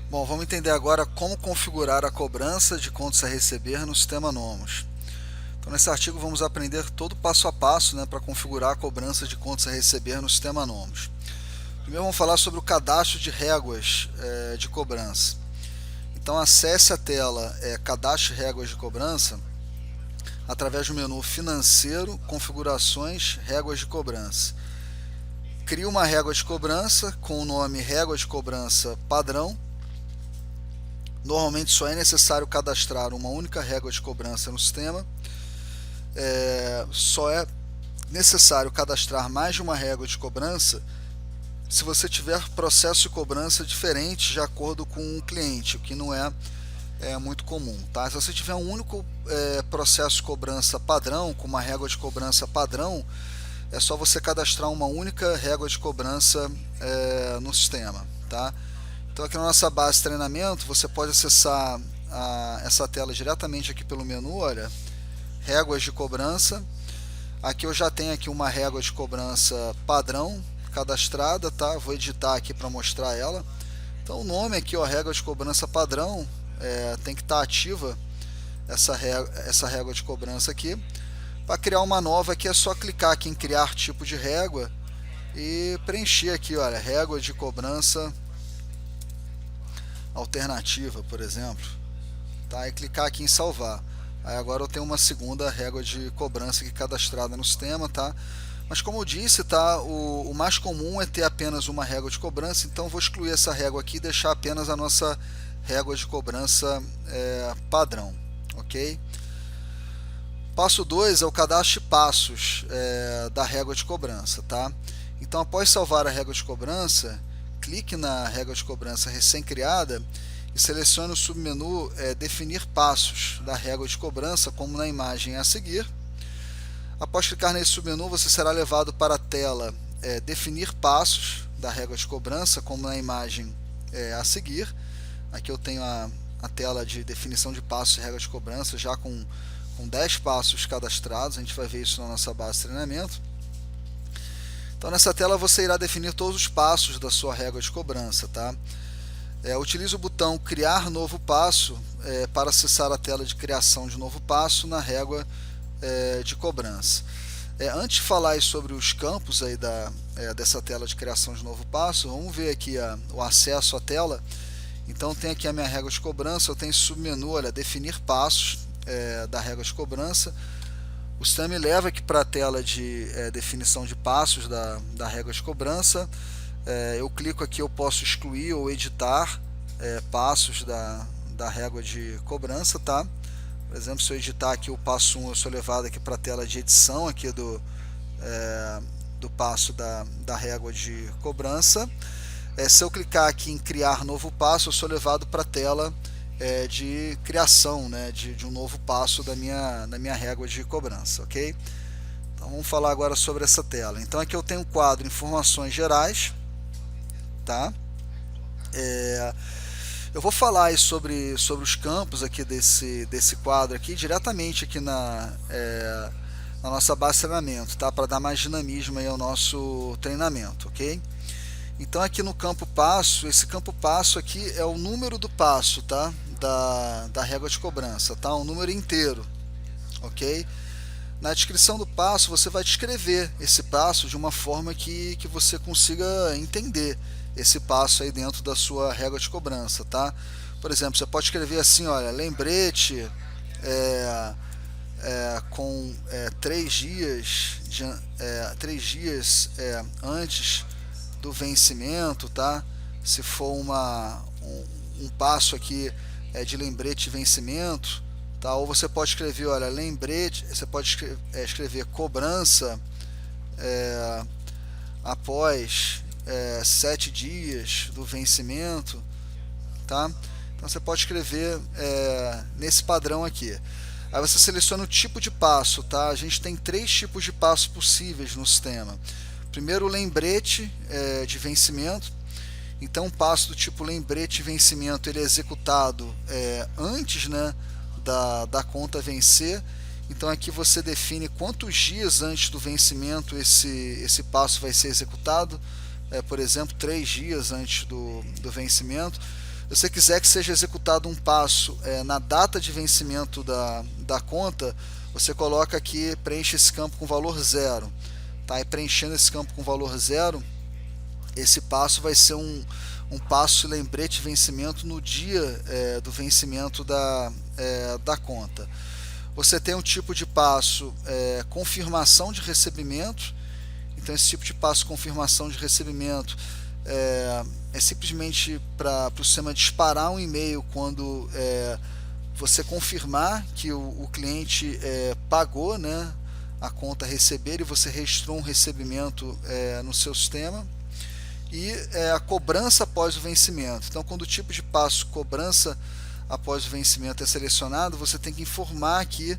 Bom, vamos entender agora como configurar a cobrança de contas a receber no sistema Nomos. Então, nesse artigo vamos aprender todo o passo a passo, para configurar a cobrança de contas a receber no sistema Nomos. Primeiro vamos falar sobre o cadastro de réguas de cobrança. Então acesse a tela Cadastre Réguas de Cobrança através do menu Financeiro, Configurações, Réguas de Cobrança. Crie uma régua de cobrança com o nome Régua de Cobrança Padrão. Normalmente só é necessário cadastrar uma única régua de cobrança no sistema. Só é necessário cadastrar mais de uma régua de cobrança se você tiver processo de cobrança diferente de acordo com o cliente, o que não é muito comum. Tá? Se você tiver um único processo de cobrança padrão, com uma régua de cobrança padrão, é só você cadastrar uma única régua de cobrança no sistema. Tá? Então aqui na nossa base de treinamento, você pode acessar essa tela diretamente aqui pelo menu, olha, réguas de cobrança. Aqui eu já tenho aqui uma régua de cobrança padrão cadastrada, tá? Vou editar aqui para mostrar ela. Então o nome aqui, ó, régua de cobrança padrão, tem que estar ativa essa régua de cobrança aqui. Para criar uma nova aqui é só clicar aqui em criar tipo de régua e preencher aqui, olha, régua de cobrança alternativa, por exemplo, tá? E clicar aqui em salvar. Aí agora eu tenho uma segunda régua de cobrança aqui cadastrada no sistema, tá? Mas como eu disse, tá? O mais comum é ter apenas uma régua de cobrança, então eu vou excluir essa régua aqui e deixar apenas a nossa régua de cobrança padrão, ok? Passo 2 é o cadastro de passos da régua de cobrança, tá? Então após salvar a régua de cobrança, clique na régua de cobrança recém-criada e selecione o submenu Definir passos da régua de cobrança, como na imagem a seguir. Após clicar nesse submenu, você será levado para a tela Definir passos da régua de cobrança, como na imagem a seguir. Aqui eu tenho a tela de definição de passos de régua de cobrança, já com 10 passos cadastrados. A gente vai ver isso na nossa base de treinamento. Então nessa tela você irá definir todos os passos da sua régua de cobrança, tá? Utilize o botão Criar Novo Passo para acessar a tela de criação de novo passo na régua de cobrança. Antes de falar sobre os campos aí dessa tela de criação de novo passo, vamos ver aqui o acesso à tela. Então tem aqui a minha régua de cobrança, eu tenho esse submenu, olha, Definir Passos da régua de cobrança. O sistema me leva aqui para a tela de definição de passos da régua de cobrança. Eu clico aqui, eu posso excluir ou editar passos da régua de cobrança, tá? Por exemplo, se eu editar aqui o passo 1, eu sou levado aqui para a tela de edição aqui do passo da régua de cobrança. Se eu clicar aqui em criar novo passo, eu sou levado para a tela de criação, né, de um novo passo da minha régua de cobrança, ok? Então vamos falar agora sobre essa tela. Então aqui eu tenho um quadro Informações Gerais, tá? Eu vou falar aí sobre os campos aqui desse quadro aqui diretamente aqui na nossa base de treinamento, tá? Para dar mais dinamismo aí ao nosso treinamento, ok? Então aqui no campo passo, esse campo passo aqui é o número do passo, tá? Da régua de cobrança, tá? Um número inteiro, ok? Na descrição do passo você vai descrever esse passo de uma forma que você consiga entender esse passo aí dentro da sua régua de cobrança, tá? Por exemplo, você pode escrever assim, olha, lembrete com 3 dias, 3 dias antes do vencimento, tá? Se for um passo aqui de lembrete de vencimento, tá? Ou você pode escrever, olha, lembrete, você pode escrever cobrança após 7 dias do vencimento, tá? Então você pode escrever nesse padrão aqui. Aí você seleciona o tipo de passo, tá? A gente tem 3 tipos de passos possíveis no sistema. Primeiro, o lembrete de vencimento. Então, um passo do tipo lembrete de vencimento ele é executado antes, né, da conta vencer. Então aqui você define quantos dias antes do vencimento esse passo vai ser executado. Por exemplo, 3 dias antes do vencimento. Se você quiser que seja executado um passo na data de vencimento da conta, você coloca aqui, preenche esse campo com valor 0. Tá? E preenchendo esse campo com valor 0, esse passo vai ser um passo lembrete de vencimento no dia do vencimento da conta. Você tem um tipo de passo confirmação de recebimento. Então esse tipo de passo confirmação de recebimento é simplesmente para o sistema disparar um e-mail quando você confirmar que o cliente pagou, né, a conta a receber, e você registrou um recebimento no seu sistema. E a cobrança após o vencimento. Então quando o tipo de passo cobrança após o vencimento é selecionado, você tem que informar aqui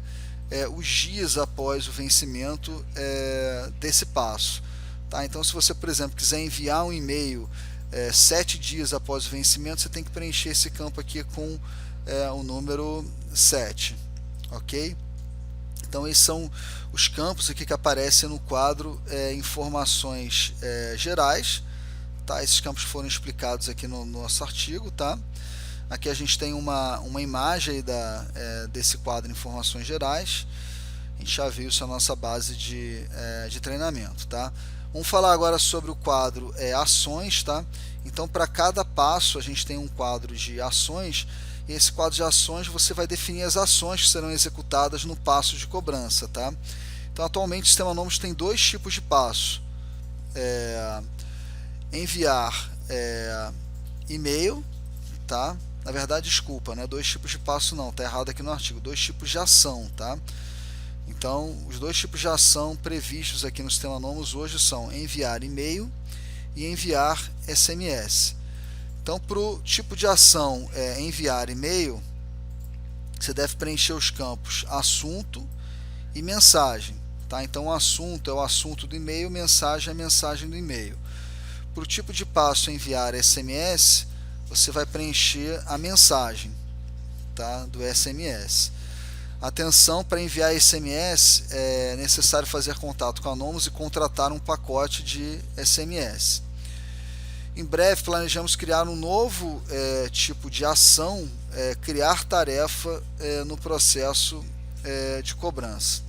os dias após o vencimento desse passo. Tá? Então se você, por exemplo, quiser enviar um e-mail 7 dias após o vencimento, você tem que preencher esse campo aqui com o número 7. Ok? Então esses são os campos aqui que aparecem no quadro informações gerais. Tá? Esses campos foram explicados aqui no nosso artigo. Tá? Aqui a gente tem uma imagem aí desse quadro informações gerais. A gente já viu isso na nossa base de treinamento. Tá? Vamos falar agora sobre o quadro ações. Tá? Então para cada passo a gente tem um quadro de ações, e esse quadro de ações você vai definir as ações que serão executadas no passo de cobrança. Tá? Então atualmente o sistema Nomos tem 2 tipos de passo. Enviar e-mail, tá? Na verdade, desculpa, não é 2 tipos de passo não, tá errado aqui no artigo, 2 tipos de ação, tá? Então, os 2 tipos de ação previstos aqui no sistema Nomos hoje são enviar e-mail e enviar SMS. Então, para o tipo de ação enviar e-mail, você deve preencher os campos assunto e mensagem, tá? Então, o assunto é o assunto do e-mail, mensagem é a mensagem do e-mail. Para o tipo de passo enviar SMS, você vai preencher a mensagem, tá, do SMS. Atenção, para enviar SMS é necessário fazer contato com a Nomos e contratar um pacote de SMS. Em breve planejamos criar um novo tipo de ação, criar tarefa no processo de cobrança.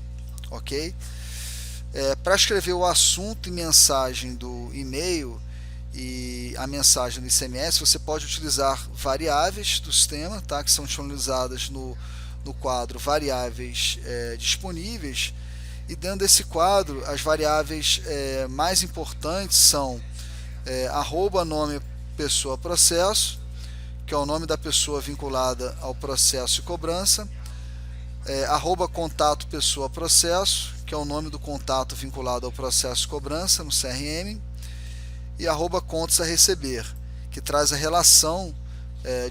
Ok? Para escrever o assunto e mensagem do e-mail e a mensagem do SMS, você pode utilizar variáveis do sistema, tá, que são disponibilizadas no quadro variáveis disponíveis, e dentro desse quadro as variáveis mais importantes são arroba nome pessoa processo, que é o nome da pessoa vinculada ao processo de cobrança, arroba contato pessoa processo, que é o nome do contato vinculado ao processo de cobrança no CRM, e arroba contas a receber, que traz a relação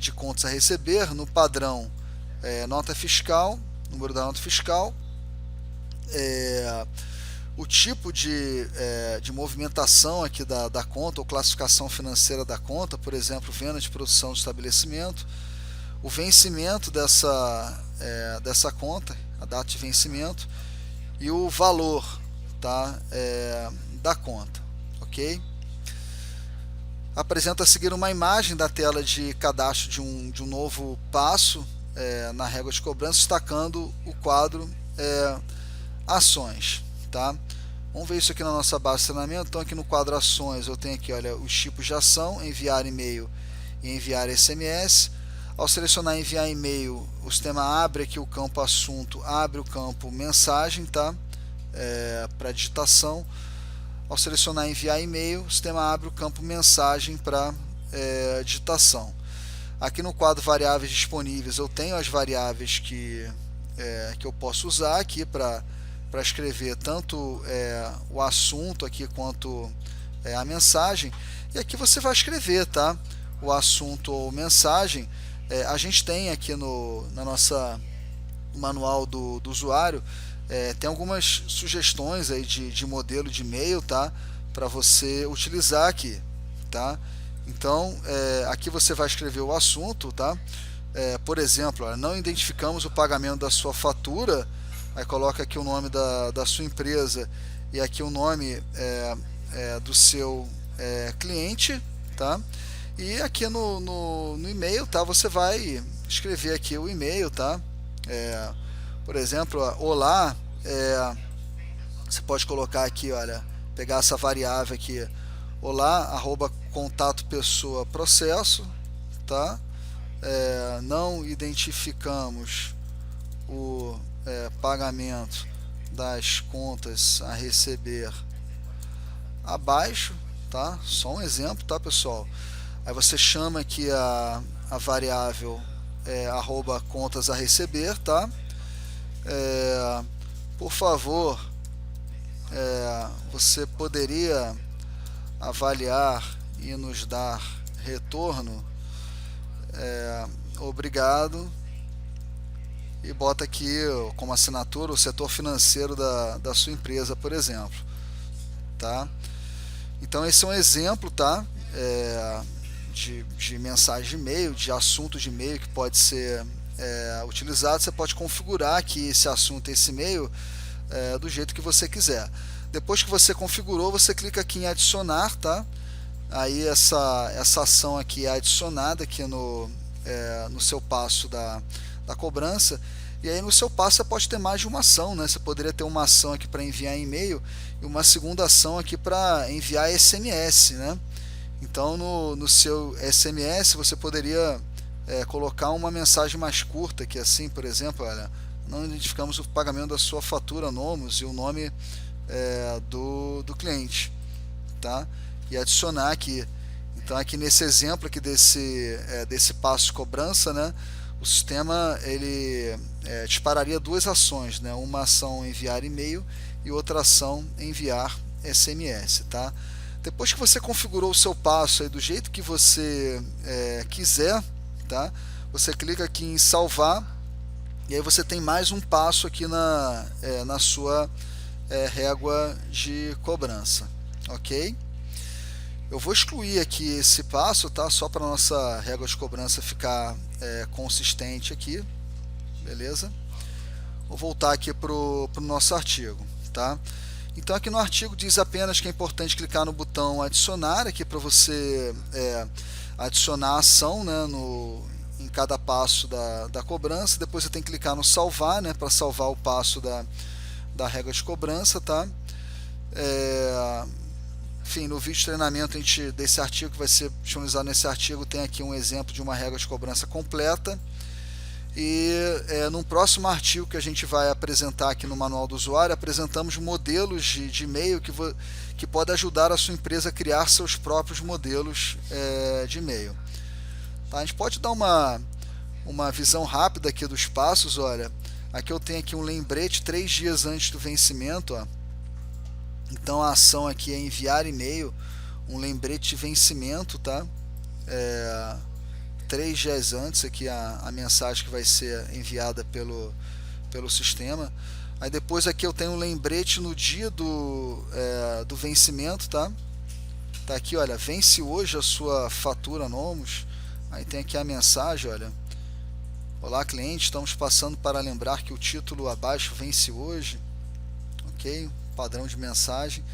de contas a receber no padrão nota fiscal, número da nota fiscal, o tipo de movimentação aqui da conta, ou classificação financeira da conta, por exemplo, venda de produção do estabelecimento, o vencimento dessa conta, a data de vencimento, e o valor, tá, da conta. Ok? Apresenta a seguir uma imagem da tela de cadastro de um novo passo na régua de cobrança, destacando o quadro ações. Tá? Vamos ver isso aqui na nossa base de treinamento. Então aqui no quadro ações eu tenho aqui, olha, os tipos de ação, enviar e-mail e enviar SMS. Ao selecionar enviar e-mail, o sistema abre aqui o campo assunto, abre o campo mensagem, tá? Para digitação. Ao selecionar enviar e-mail, o sistema abre o campo mensagem para digitação. Aqui no quadro variáveis disponíveis eu tenho as variáveis que eu posso usar aqui para escrever tanto o assunto aqui quanto a mensagem. E aqui você vai escrever, tá? O assunto ou mensagem. A gente tem aqui no nossa manual do usuário, tem algumas sugestões aí de modelo de e-mail, tá? Para você utilizar aqui, tá? Então aqui você vai escrever o assunto, tá? Por exemplo, não identificamos o pagamento da sua fatura aí coloca aqui o nome da sua empresa e aqui o nome do seu cliente, tá? E aqui no e-mail, tá? Você vai escrever aqui o e-mail, tá? Por exemplo, olá, você pode colocar aqui, olha, pegar essa variável aqui, olá, arroba contato pessoa processo, tá? Não identificamos o pagamento das contas a receber abaixo, tá? Só um exemplo, tá, pessoal? Aí você chama aqui a variável arroba contas a receber, tá? Por favor, você poderia avaliar e nos dar retorno? Obrigado. E bota aqui como assinatura o setor financeiro da sua empresa, por exemplo, tá? Então esse é um exemplo, tá? De mensagem de e-mail, de assunto de e-mail que pode ser utilizado. Você pode configurar aqui esse assunto, esse e-mail do jeito que você quiser. Depois que você configurou, você clica aqui em adicionar, tá? Aí essa ação aqui é adicionada aqui no seu passo da cobrança. E aí no seu passo você pode ter mais de uma ação, né? Você poderia ter uma ação aqui para enviar e-mail e uma segunda ação aqui para enviar SMS, né? Então no seu SMS você poderia colocar uma mensagem mais curta, que assim, por exemplo, olha, não identificamos o pagamento da sua fatura Nomos e o nome do cliente, tá? E adicionar aqui. Então aqui nesse exemplo aqui desse passo de cobrança, né? O sistema ele dispararia duas ações, né? Uma ação enviar e-mail e outra ação enviar SMS, tá? Depois que você configurou o seu passo aí do jeito que você quiser, tá? Você clica aqui em salvar e aí você tem mais um passo aqui na sua régua de cobrança, ok? Eu vou excluir aqui esse passo, tá? Só para nossa régua de cobrança ficar consistente aqui, beleza? Vou voltar aqui para o nosso artigo, tá? Então aqui no artigo diz apenas que é importante clicar no botão adicionar aqui para você adicionar a ação, né, em cada passo da cobrança. Depois você tem que clicar no salvar, né, para salvar o passo da régua de cobrança, tá? Enfim, no vídeo de treinamento desse artigo que vai ser disponibilizado nesse artigo tem aqui um exemplo de uma régua de cobrança completa. E num próximo artigo que a gente vai apresentar aqui no Manual do Usuário, apresentamos modelos de e-mail que podem ajudar a sua empresa a criar seus próprios modelos de e-mail. Tá? A gente pode dar uma visão rápida aqui dos passos. Olha, aqui eu tenho aqui um lembrete 3 dias antes do vencimento. Ó. Então a ação aqui é enviar e-mail, um lembrete de vencimento, tá? 3 dias antes aqui a mensagem que vai ser enviada pelo sistema. Aí depois aqui eu tenho um lembrete no dia do vencimento, tá? Tá aqui, olha, vence hoje a sua fatura Nomos. Aí tem aqui a mensagem, olha, olá cliente, estamos passando para lembrar que o título abaixo vence hoje, ok? Padrão de mensagem.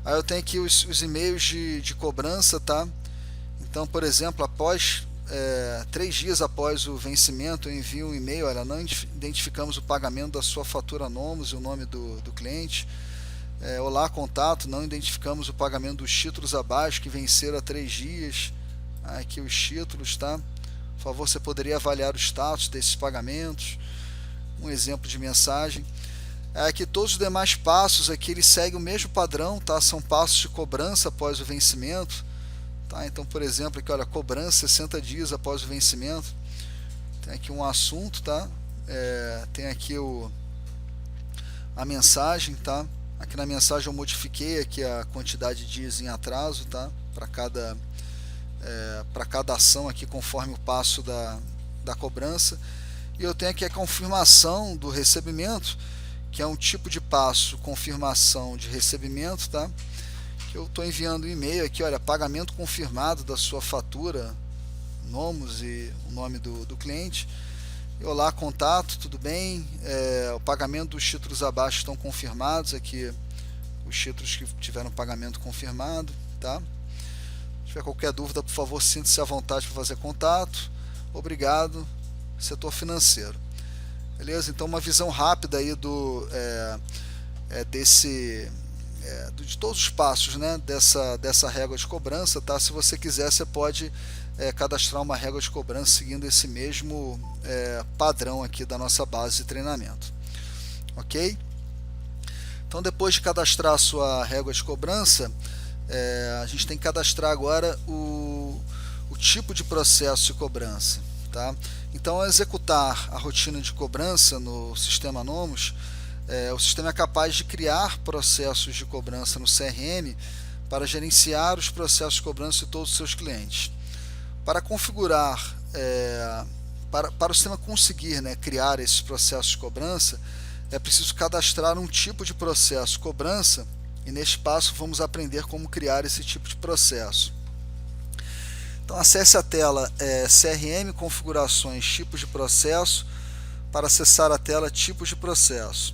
Aí eu tenho aqui os e-mails de cobrança, tá? Então, por exemplo, após 3 dias após o vencimento, eu envio um e-mail, olha, não identificamos o pagamento da sua fatura Nomos e o nome do cliente. Olá, contato, não identificamos o pagamento dos títulos abaixo que venceram há 3 dias. Aqui os títulos, tá? Por favor, você poderia avaliar o status desses pagamentos. Um exemplo de mensagem. Aqui todos os demais passos aqui eles seguem o mesmo padrão, tá? São passos de cobrança após o vencimento. Tá? Então, por exemplo, aqui, olha, cobrança 60 dias após o vencimento. Tem aqui um assunto, tá? Tem aqui a mensagem, tá? Aqui na mensagem eu modifiquei aqui a quantidade de dias em atraso, tá? Para cada ação aqui conforme o passo da cobrança. E eu tenho aqui a confirmação do recebimento, que é um tipo de passo, confirmação de recebimento, tá? Eu estou enviando um e-mail aqui, olha, pagamento confirmado da sua fatura Nomos e o nome do cliente. Olá, contato, tudo bem? O pagamento dos títulos abaixo estão confirmados aqui, os títulos que tiveram pagamento confirmado, tá? Se tiver qualquer dúvida, por favor, sinta-se à vontade para fazer contato. Obrigado, setor financeiro. Beleza? Então, uma visão rápida aí de todos os passos, né, dessa régua de cobrança, tá? Se você quiser, você pode cadastrar uma régua de cobrança seguindo esse mesmo padrão aqui da nossa base de treinamento, ok? Então, depois de cadastrar a sua régua de cobrança, a gente tem que cadastrar agora o tipo de processo de cobrança, tá? Então, ao executar a rotina de cobrança no sistema Nomos, o sistema é capaz de criar processos de cobrança no CRM para gerenciar os processos de cobrança de todos os seus clientes. Para configurar, para o sistema conseguir, né, criar esses processos de cobrança, é preciso cadastrar um tipo de processo de cobrança, e neste passo vamos aprender como criar esse tipo de processo. Então, acesse a tela CRM Configurações Tipos de Processo para acessar a tela Tipos de Processo.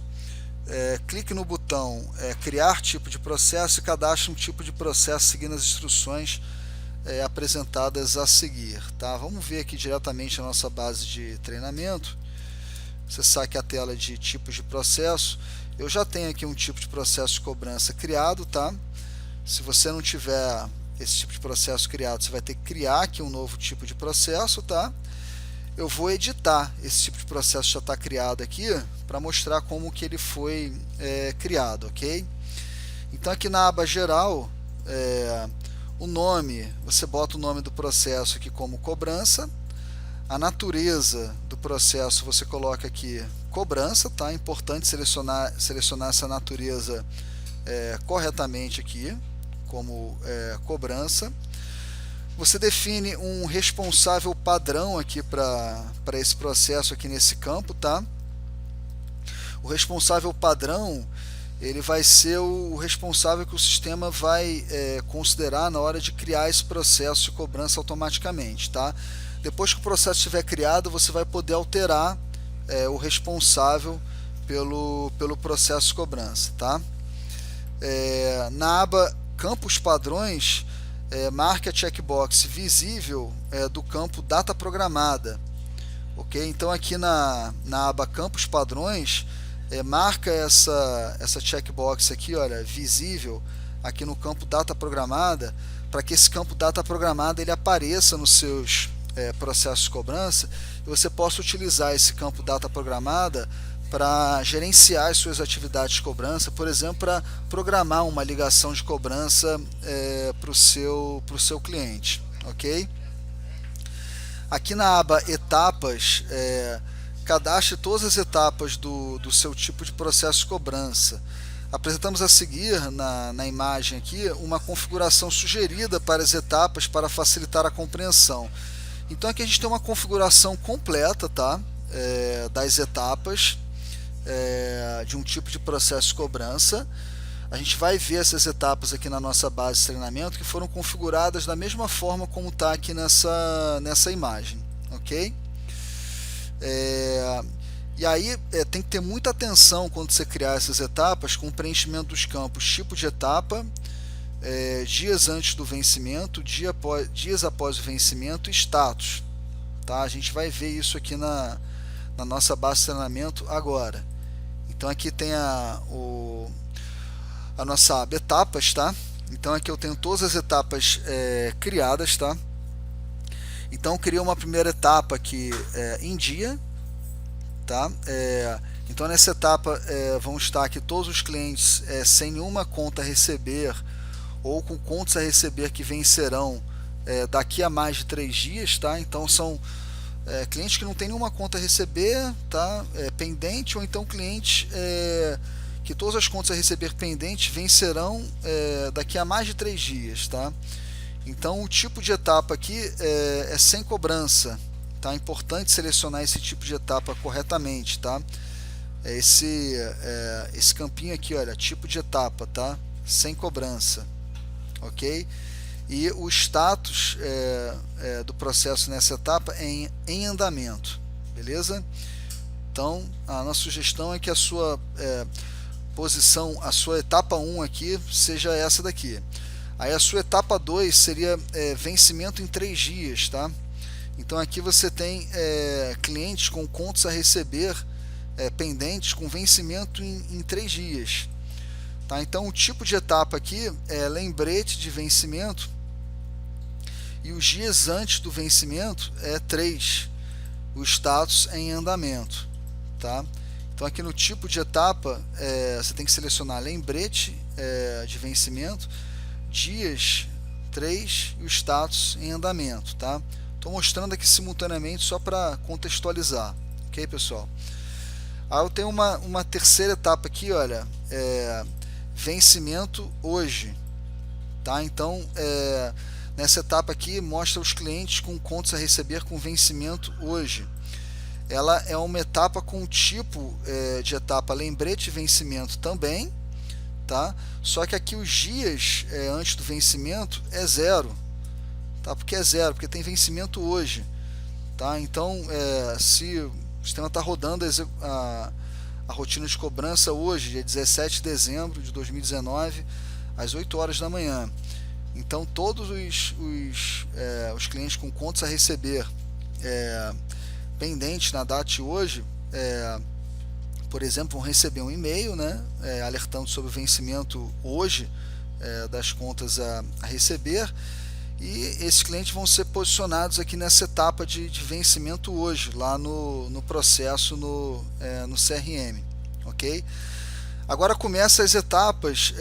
Clique no botão Criar Tipo de Processo e cadastre um tipo de processo seguindo as instruções apresentadas a seguir, tá? Vamos ver aqui diretamente a nossa base de treinamento. Acessar aqui a tela de tipos de processo. Eu já tenho aqui um tipo de processo de cobrança criado, tá? Se você não tiver esse tipo de processo criado, você vai ter que criar aqui um novo tipo de processo, tá? Eu vou editar esse tipo de processo que já está criado aqui para mostrar como que ele foi criado, ok? Então, aqui na aba geral, o nome, você bota o nome do processo aqui como cobrança. A natureza do processo você coloca aqui cobrança, tá? É importante selecionar essa natureza corretamente aqui como cobrança. Você define um responsável padrão aqui para esse processo aqui nesse campo, tá? O responsável padrão, ele vai ser o responsável que o sistema vai considerar na hora de criar esse processo de cobrança automaticamente, tá? Depois que o processo estiver criado, você vai poder alterar o responsável pelo processo de cobrança, tá? Na aba Campos Padrões, marque a checkbox visível do campo Data Programada, ok? Então, aqui na aba Campos Padrões, marca essa checkbox aqui, olha, visível aqui no campo Data Programada, para que esse campo Data Programada ele apareça nos seus processos de cobrança e você possa utilizar esse campo Data Programada para gerenciar as suas atividades de cobrança, por exemplo, para programar uma ligação de cobrança para o seu cliente, ok? Aqui na aba Etapas, cadastre todas as etapas do seu tipo de processo de cobrança. Apresentamos a seguir, na imagem aqui, uma configuração sugerida para as etapas para facilitar a compreensão. Então, aqui a gente tem uma configuração completa, tá? Das etapas de um tipo de processo de cobrança. A gente vai ver essas etapas aqui na nossa base de treinamento que foram configuradas da mesma forma como está aqui nessa imagem, ok? E aí tem que ter muita atenção quando você criar essas etapas com o preenchimento dos campos tipo de etapa, dias antes do vencimento, dias após o vencimento e status, tá? A gente vai ver isso aqui na nossa base de treinamento agora. Então, aqui tem a nossa aba etapas, tá? Então, aqui eu tenho todas as etapas criadas, tá? Então, eu criei uma primeira etapa aqui em dia, tá? Então, nessa etapa vão estar aqui todos os clientes sem nenhuma conta a receber ou com contas a receber que vencerão daqui a mais de 3 dias, tá? Então, são clientes que não tem nenhuma conta a receber, tá? Pendente, ou então clientes que todas as contas a receber pendentes vencerão daqui a mais de 3 dias, tá? Então, o tipo de etapa aqui é sem cobrança, tá? É importante selecionar esse tipo de etapa corretamente, tá? Esse campinho aqui, olha, tipo de etapa, tá? Sem cobrança, ok? E o status do processo nessa etapa é em andamento, beleza? Então a nossa sugestão é que a sua posição, a sua etapa 1 aqui seja essa daqui. Aí a sua etapa 2 seria vencimento em 3 dias, tá? Então aqui você tem clientes com contas a receber pendentes com vencimento em 3 dias. Tá? Então o tipo de etapa aqui é lembrete de vencimento e os dias antes do vencimento é 3, o status é em andamento. Tá? Então aqui no tipo de etapa você tem que selecionar lembrete de vencimento, dias 3 e o status em andamento. Tá? Estou mostrando aqui simultaneamente só para contextualizar, ok, pessoal? Aí eu tenho uma terceira etapa aqui, olha, vencimento hoje, tá? Então nessa etapa aqui mostra os clientes com contas a receber com vencimento hoje. Ela é uma etapa com tipo de etapa lembrete de vencimento também, tá? Só que aqui os dias antes do vencimento é 0, tá? Porque é 0, porque tem vencimento hoje, tá? Então se o sistema está rodando a rotina de cobrança hoje, dia 17 de dezembro de 2019, às 8 horas da manhã. Então todos os clientes com contas a receber pendentes na data de hoje, por exemplo, vão receber um e-mail, né, alertando sobre o vencimento hoje das contas a receber, e esses clientes vão ser posicionados aqui nessa etapa de vencimento hoje, lá no processo no CRM, ok? Agora começa as etapas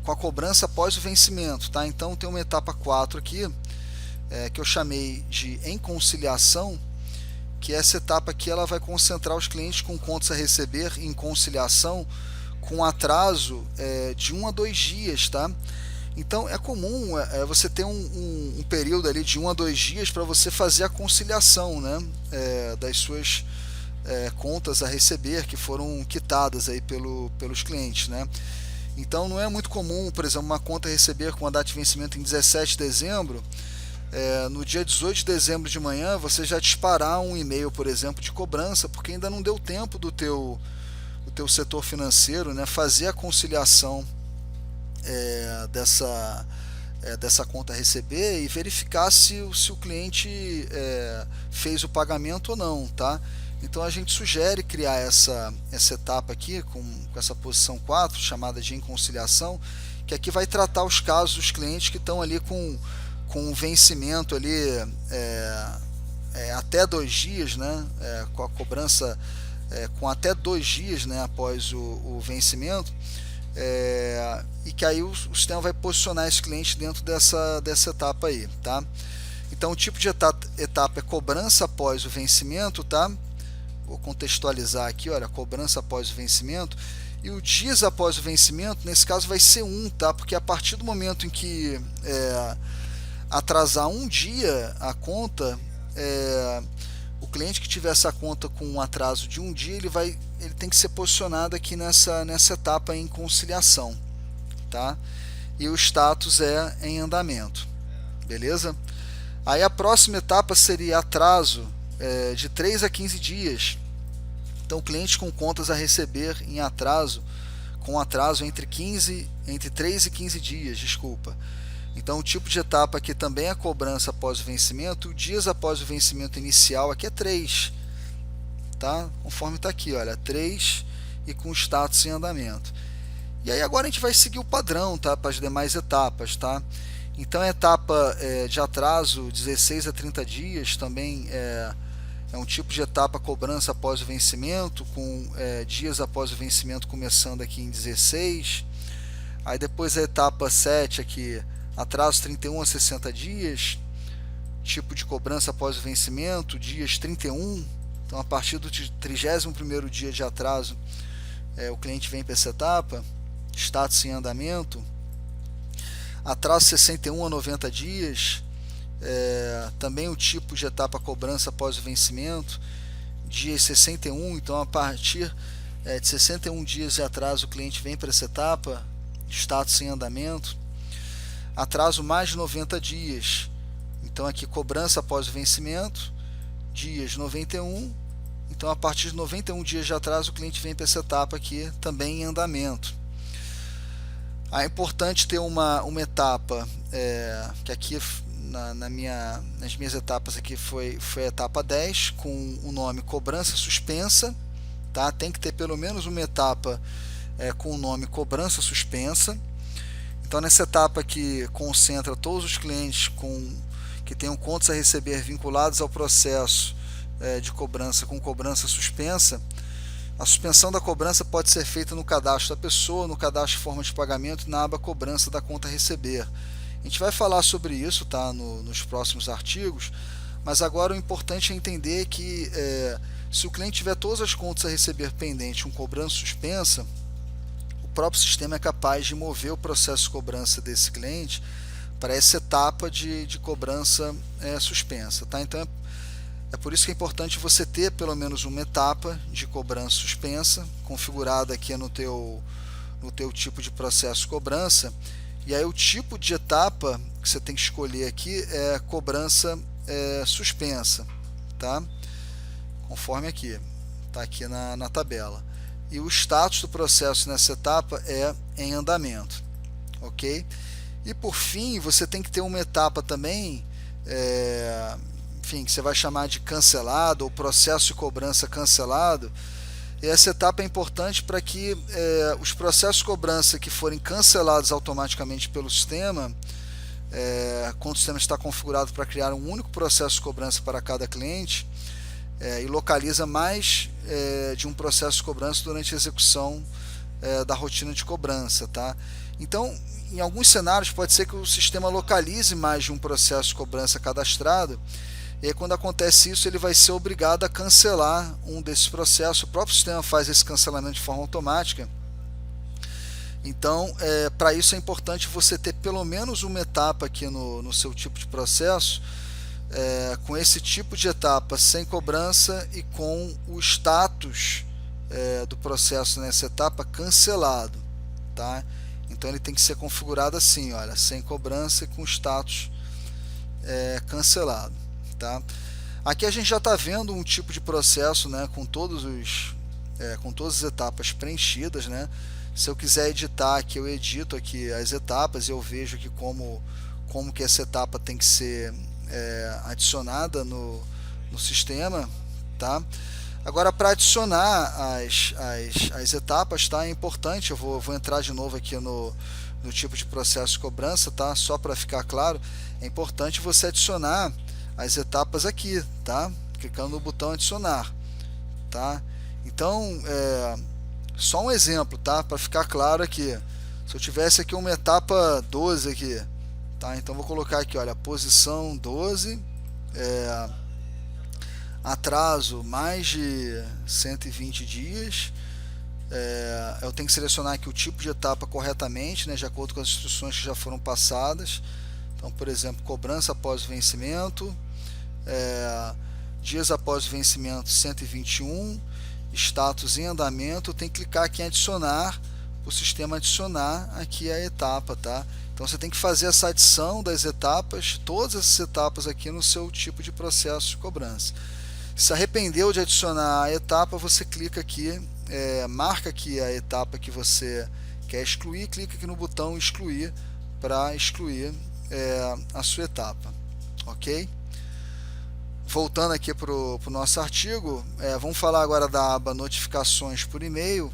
com a cobrança após o vencimento, tá? Então tem uma etapa 4 aqui, que eu chamei de em conciliação, que essa etapa aqui ela vai concentrar os clientes com contas a receber em conciliação com atraso de 1 a 2 dias, tá? Então é comum você ter um período ali de 1 a 2 dias para você fazer a conciliação, né, das suas contas a receber que foram quitadas aí pelos clientes, né? Então não é muito comum, por exemplo, uma conta a receber com a data de vencimento em 17 de dezembro, no dia 18 de dezembro de manhã você já disparar um e-mail, por exemplo, de cobrança, porque ainda não deu tempo do teu setor financeiro, né, fazer a conciliação dessa conta a receber e verificar se o cliente fez o pagamento ou não, tá? Então a gente sugere criar essa etapa aqui com essa posição 4, chamada de conciliação, que aqui vai tratar os casos dos clientes que estão ali com vencimento ali até 2 dias, né, com a cobrança com até 2 dias, né, após o vencimento, e que aí o sistema vai posicionar esse cliente dentro dessa etapa aí, tá? Então o tipo de etapa é cobrança após o vencimento, tá? Vou contextualizar aqui, olha, cobrança após o vencimento, e o dias após o vencimento, nesse caso vai ser 1, tá? Porque a partir do momento em que atrasar 1 dia a conta, o cliente que tiver essa conta com um atraso de 1 dia, ele tem que ser posicionado aqui nessa etapa em conciliação, tá? E o status é em andamento, beleza? Aí a próxima etapa seria atraso de 3 a 15 dias. Então clientes com contas a receber em atraso, com atraso entre 3 e 15 dias, desculpa. Então o tipo de etapa aqui também é a cobrança após o vencimento, dias após o vencimento inicial aqui é 3, tá? Conforme está aqui, olha, 3 e com status em andamento. E aí agora a gente vai seguir o padrão, tá? Para as demais etapas, tá? Então a etapa de atraso 16 a 30 dias também é um tipo de etapa cobrança após o vencimento, com dias após o vencimento começando aqui em 16. Aí depois a etapa 7 aqui, atraso 31 a 60 dias, tipo de cobrança após o vencimento, dias 31. Então a partir do 31º dia de atraso, o cliente vem para essa etapa, status em andamento. Atraso 61 a 90 dias, também o tipo de etapa cobrança após o vencimento, dias 61, então a partir de 61 dias de atraso o cliente vem para essa etapa, status em andamento. Atraso mais de 90 dias, então aqui cobrança após o vencimento, dias 91. Então, a partir de 91 dias de atraso, o cliente vem para essa etapa aqui também em andamento. É importante ter uma etapa, que aqui nas minhas etapas aqui foi a etapa 10, com o nome cobrança suspensa. Tá? Tem que ter pelo menos uma etapa com o nome cobrança suspensa. Então, nessa etapa aqui concentra todos os clientes que tenham contas a receber vinculados ao processo de cobrança com cobrança suspensa. A suspensão da cobrança pode ser feita no cadastro da pessoa, no cadastro de forma de pagamento, na aba cobrança da conta a receber. A gente vai falar sobre isso, tá, nos próximos artigos, mas agora o importante é entender que se o cliente tiver todas as contas a receber pendente com cobrança suspensa, o próprio sistema é capaz de mover o processo de cobrança desse cliente para essa etapa de cobrança suspensa. Tá? Então é por isso que é importante você ter pelo menos uma etapa de cobrança suspensa configurada aqui no teu tipo de processo de cobrança. E aí o tipo de etapa que você tem que escolher aqui é cobrança suspensa, tá? Conforme aqui, tá aqui na tabela. E o status do processo nessa etapa é em andamento, ok? E por fim, você tem que ter uma etapa também, enfim, que você vai chamar de cancelado ou processo de cobrança cancelado. E essa etapa é importante para que os processos de cobrança que forem cancelados automaticamente pelo sistema, quando o sistema está configurado para criar um único processo de cobrança para cada cliente, e localiza mais de um processo de cobrança durante a execução da rotina de cobrança. Tá? Então, em alguns cenários pode ser que o sistema localize mais de um processo de cobrança cadastrado. E aí, quando acontece isso, ele vai ser obrigado a cancelar um desses processos. O próprio sistema faz esse cancelamento de forma automática. Então, para isso é importante você ter pelo menos uma etapa aqui no seu tipo de processo, com esse tipo de etapa sem cobrança e com o status do processo nessa etapa cancelado. Tá? Então, ele tem que ser configurado assim, olha, sem cobrança e com status cancelado. Tá? Aqui a gente já está vendo um tipo de processo, né, com todas as etapas preenchidas, né? Se eu quiser editar aqui, eu edito aqui as etapas e eu vejo aqui como que essa etapa tem que ser adicionada no sistema. Tá? Agora, para adicionar as etapas, tá, é importante, eu vou entrar de novo aqui no tipo de processo de cobrança, tá? Só para ficar claro, é importante você adicionar as etapas aqui, tá? Clicando no botão adicionar, tá? Então, só um exemplo, tá? Para ficar claro aqui, se eu tivesse aqui uma etapa 12 aqui, tá? Então vou colocar aqui, olha, posição 12, atraso mais de 120 dias. Eu tenho que selecionar aqui o tipo de etapa corretamente, né? De acordo com as instruções que já foram passadas. Então, por exemplo, cobrança após o vencimento. Dias após o vencimento 121, status em andamento. Tem que clicar aqui em adicionar, o sistema adicionar aqui a etapa, tá? Então você tem que fazer essa adição das etapas, todas essas etapas aqui no seu tipo de processo de cobrança. Se arrependeu de adicionar a etapa, você clica aqui, marca aqui a etapa que você quer excluir, clica aqui no botão excluir para excluir a sua etapa, ok? Voltando aqui para o nosso artigo, vamos falar agora da aba notificações por e-mail.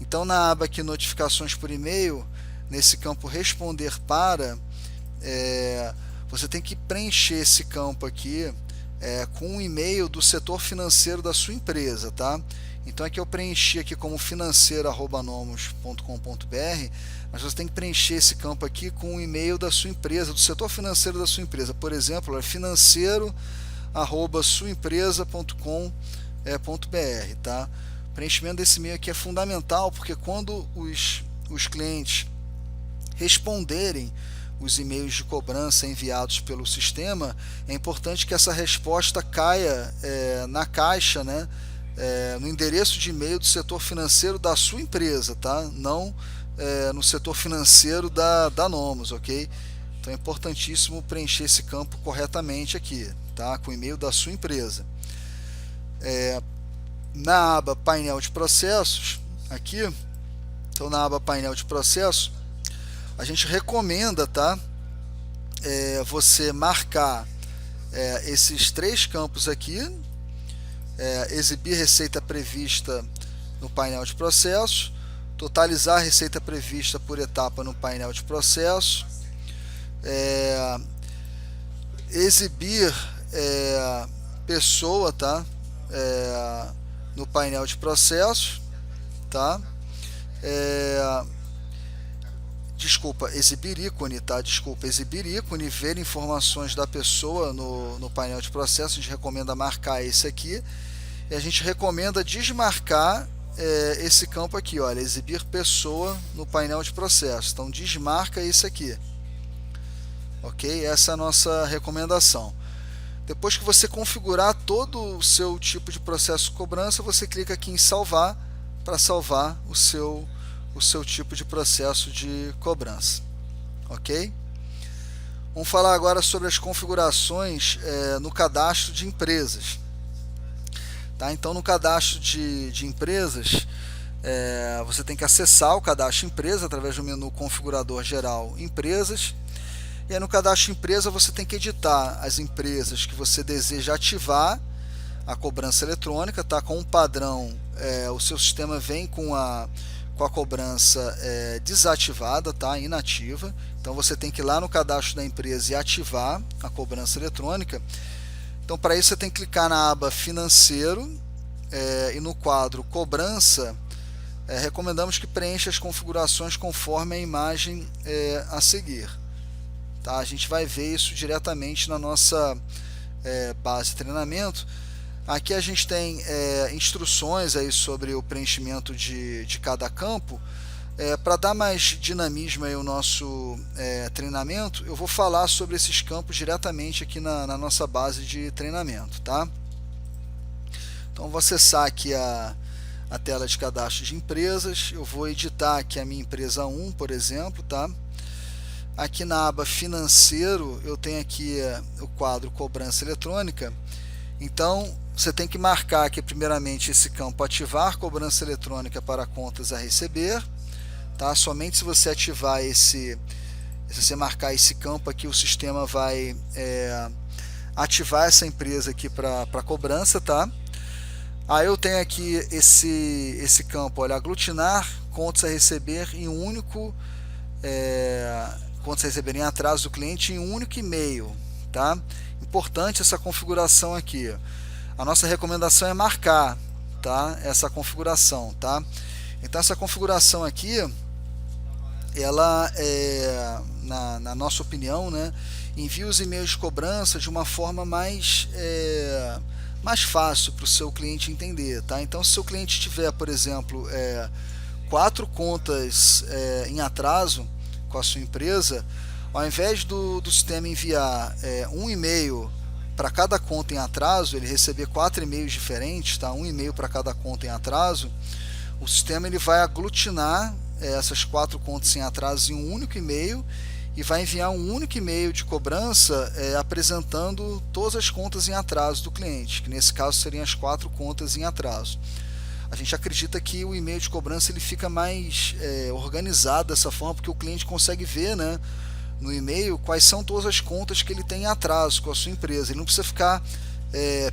Então, na aba aqui notificações por e-mail, nesse campo responder para, você tem que preencher esse campo aqui com um e-mail do setor financeiro da sua empresa, tá? Então aqui eu preenchi aqui como financeiro@nomos.com.br, mas você tem que preencher esse campo aqui com o e-mail da sua empresa, do setor financeiro da sua empresa. Por exemplo, é financeiro@suaempresa.com.br, tá? O preenchimento desse e-mail aqui é fundamental, porque quando os clientes responderem os e-mails de cobrança enviados pelo sistema, é importante que essa resposta caia na caixa, né, no endereço de e-mail do setor financeiro da sua empresa, tá? Não no setor financeiro da Nomos, ok? Então é importantíssimo preencher esse campo corretamente aqui, tá? Com o e-mail da sua empresa. na aba painel de processos, aqui, então na aba painel de processos, a gente recomenda, tá? Você marcar esses 3 campos aqui, exibir receita prevista no painel de processos, totalizar a receita prevista por etapa no painel de processos, exibir pessoa, tá? No painel de processos, tá? Exibir ícone, tá? Exibir ícone, ver informações da pessoa no painel de processo. A gente recomenda marcar esse aqui, e a gente recomenda desmarcar esse campo aqui, olha, exibir pessoa no painel de processo. Então desmarca esse aqui, ok? Essa é a nossa recomendação. Depois que você configurar todo o seu tipo de processo de cobrança, você clica aqui em salvar, para salvar o seu tipo de processo de cobrança, ok? Vamos falar agora sobre as configurações no cadastro de empresas, tá? Então, no cadastro de empresas, você tem que acessar o cadastro de empresa através do menu configurador geral empresas, e aí no cadastro de empresa você tem que editar as empresas que você deseja ativar a cobrança eletrônica, tá? Com um padrão, o seu sistema vem com a cobrança desativada, tá? Inativa. Então você tem que ir lá no cadastro da empresa e ativar a cobrança eletrônica. Então, para isso você tem que clicar na aba financeiro e no quadro cobrança, recomendamos que preencha as configurações conforme a imagem a seguir, tá? A gente vai ver isso diretamente na nossa base de treinamento. Aqui a gente tem instruções aí sobre o preenchimento de cada campo. Para dar mais dinamismo aí ao nosso treinamento, eu vou falar sobre esses campos diretamente aqui na nossa base de treinamento, tá? Então vou acessar aqui a tela de cadastro de empresas, eu vou editar aqui a minha empresa 1, por exemplo, tá? Aqui na aba financeiro eu tenho aqui o quadro cobrança eletrônica. Então você tem que marcar aqui primeiramente esse campo ativar cobrança eletrônica para contas a receber, tá? Somente se você ativar se você marcar esse campo aqui, o sistema vai ativar essa empresa aqui para cobrança, tá? Aí eu tenho aqui esse campo, olha, aglutinar contas a receber em um único contas a receber em atraso do cliente em um único e-mail, tá? Importante essa configuração aqui. A nossa recomendação é marcar, tá? Essa configuração, tá? Então essa configuração aqui, ela na nossa opinião, né, envia os e-mails de cobrança de uma forma mais fácil para o seu cliente entender, tá? Então, se o seu cliente tiver, por exemplo, 4 contas em atraso com a sua empresa, ao invés do sistema enviar um e-mail para cada conta em atraso, ele receber 4 e-mails diferentes, tá? Um e-mail para cada conta em atraso, o sistema ele vai aglutinar essas 4 contas em atraso em um único e-mail e vai enviar um único e-mail de cobrança apresentando todas as contas em atraso do cliente, que nesse caso seriam as 4 contas em atraso. A gente acredita que o e-mail de cobrança ele fica mais organizado dessa forma, porque o cliente consegue ver, né, no e-mail quais são todas as contas que ele tem em atraso com a sua empresa. Ele não precisa ficar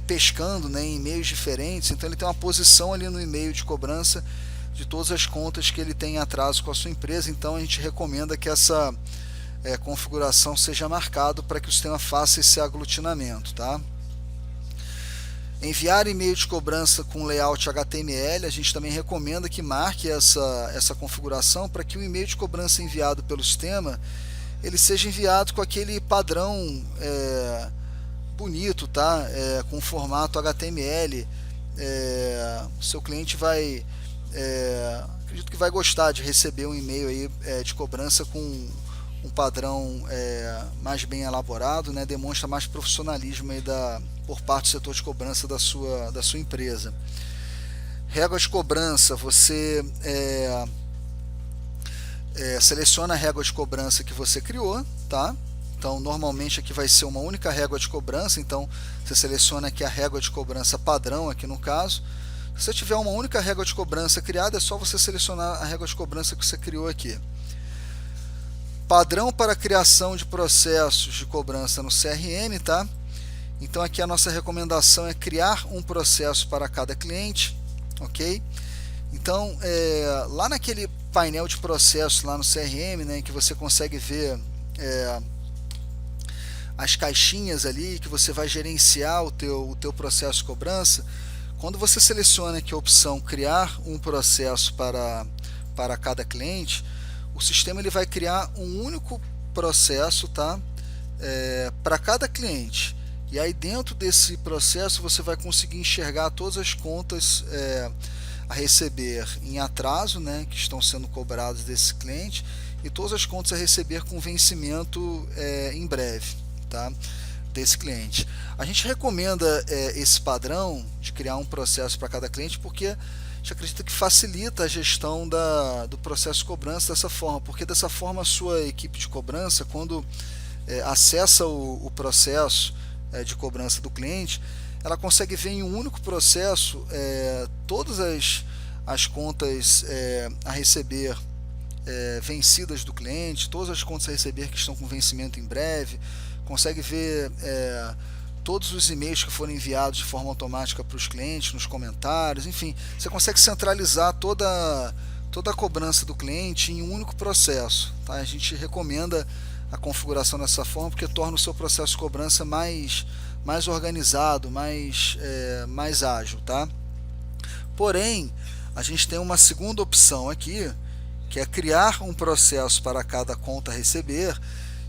pescando, né, em e-mails diferentes, então ele tem uma posição ali no e-mail de cobrança de todas as contas que ele tem em atraso com a sua empresa. Então a gente recomenda que essa configuração seja marcado para que o sistema faça esse aglutinamento, tá? Enviar e-mail de cobrança com layout HTML, a gente também recomenda que marque essa configuração para que o e-mail de cobrança enviado pelo sistema ele seja enviado com aquele padrão bonito, tá? Com formato HTML. O seu cliente vai, acredito que vai gostar de receber um e-mail aí de cobrança com um padrão mais bem elaborado, né? Demonstra mais profissionalismo aí por parte do setor de cobrança da sua empresa. Régua de cobrança, você seleciona a régua de cobrança que você criou, tá? Então normalmente aqui vai ser uma única régua de cobrança, então você seleciona aqui a régua de cobrança padrão aqui no caso. Se você tiver uma única régua de cobrança criada, é só você selecionar a régua de cobrança que você criou aqui. Padrão para criação de processos de cobrança no CRM, tá? Então aqui a nossa recomendação é criar um processo para cada cliente, ok? Então lá naquele painel de processos lá no CRM, né, que você consegue ver as caixinhas ali que você vai gerenciar o teu processo de cobrança. Quando você seleciona aqui a opção criar um processo para cada cliente, o sistema ele vai criar um único processo, tá? Para cada cliente. E aí dentro desse processo você vai conseguir enxergar todas as contas a receber em atraso, né, que estão sendo cobradas desse cliente, e todas as contas a receber com vencimento em breve, tá, desse cliente. A gente recomenda esse padrão de criar um processo para cada cliente porque a gente acredita que facilita a gestão do processo de cobrança dessa forma, porque dessa forma a sua equipe de cobrança, quando acessa o processo de cobrança do cliente, ela consegue ver em um único processo todas as contas a receber vencidas do cliente, todas as contas a receber que estão com vencimento em breve, consegue ver todos os e-mails que foram enviados de forma automática para os clientes, nos comentários, enfim, você consegue centralizar toda a cobrança do cliente em um único processo, tá? A gente recomenda a configuração dessa forma porque torna o seu processo de cobrança mais organizado, mais ágil, tá? Porém, a gente tem uma segunda opção aqui, que é criar um processo para cada conta a receber,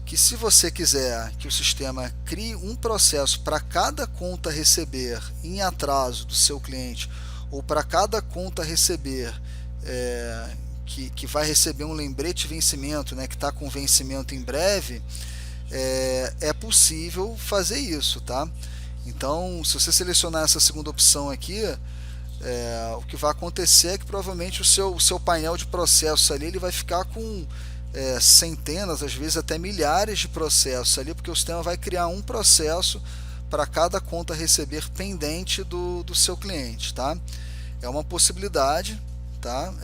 que se você quiser que o sistema crie um processo para cada conta a receber em atraso do seu cliente, ou para cada conta a receber que vai receber um lembrete de vencimento, né, que está com vencimento em breve, é possível fazer isso, tá? Então, se você selecionar essa segunda opção aqui, o que vai acontecer é que provavelmente o seu painel de processos ali ele vai ficar com centenas, às vezes até milhares de processos ali, porque o sistema vai criar um processo para cada conta a receber pendente do seu cliente, tá? É uma possibilidade, tá?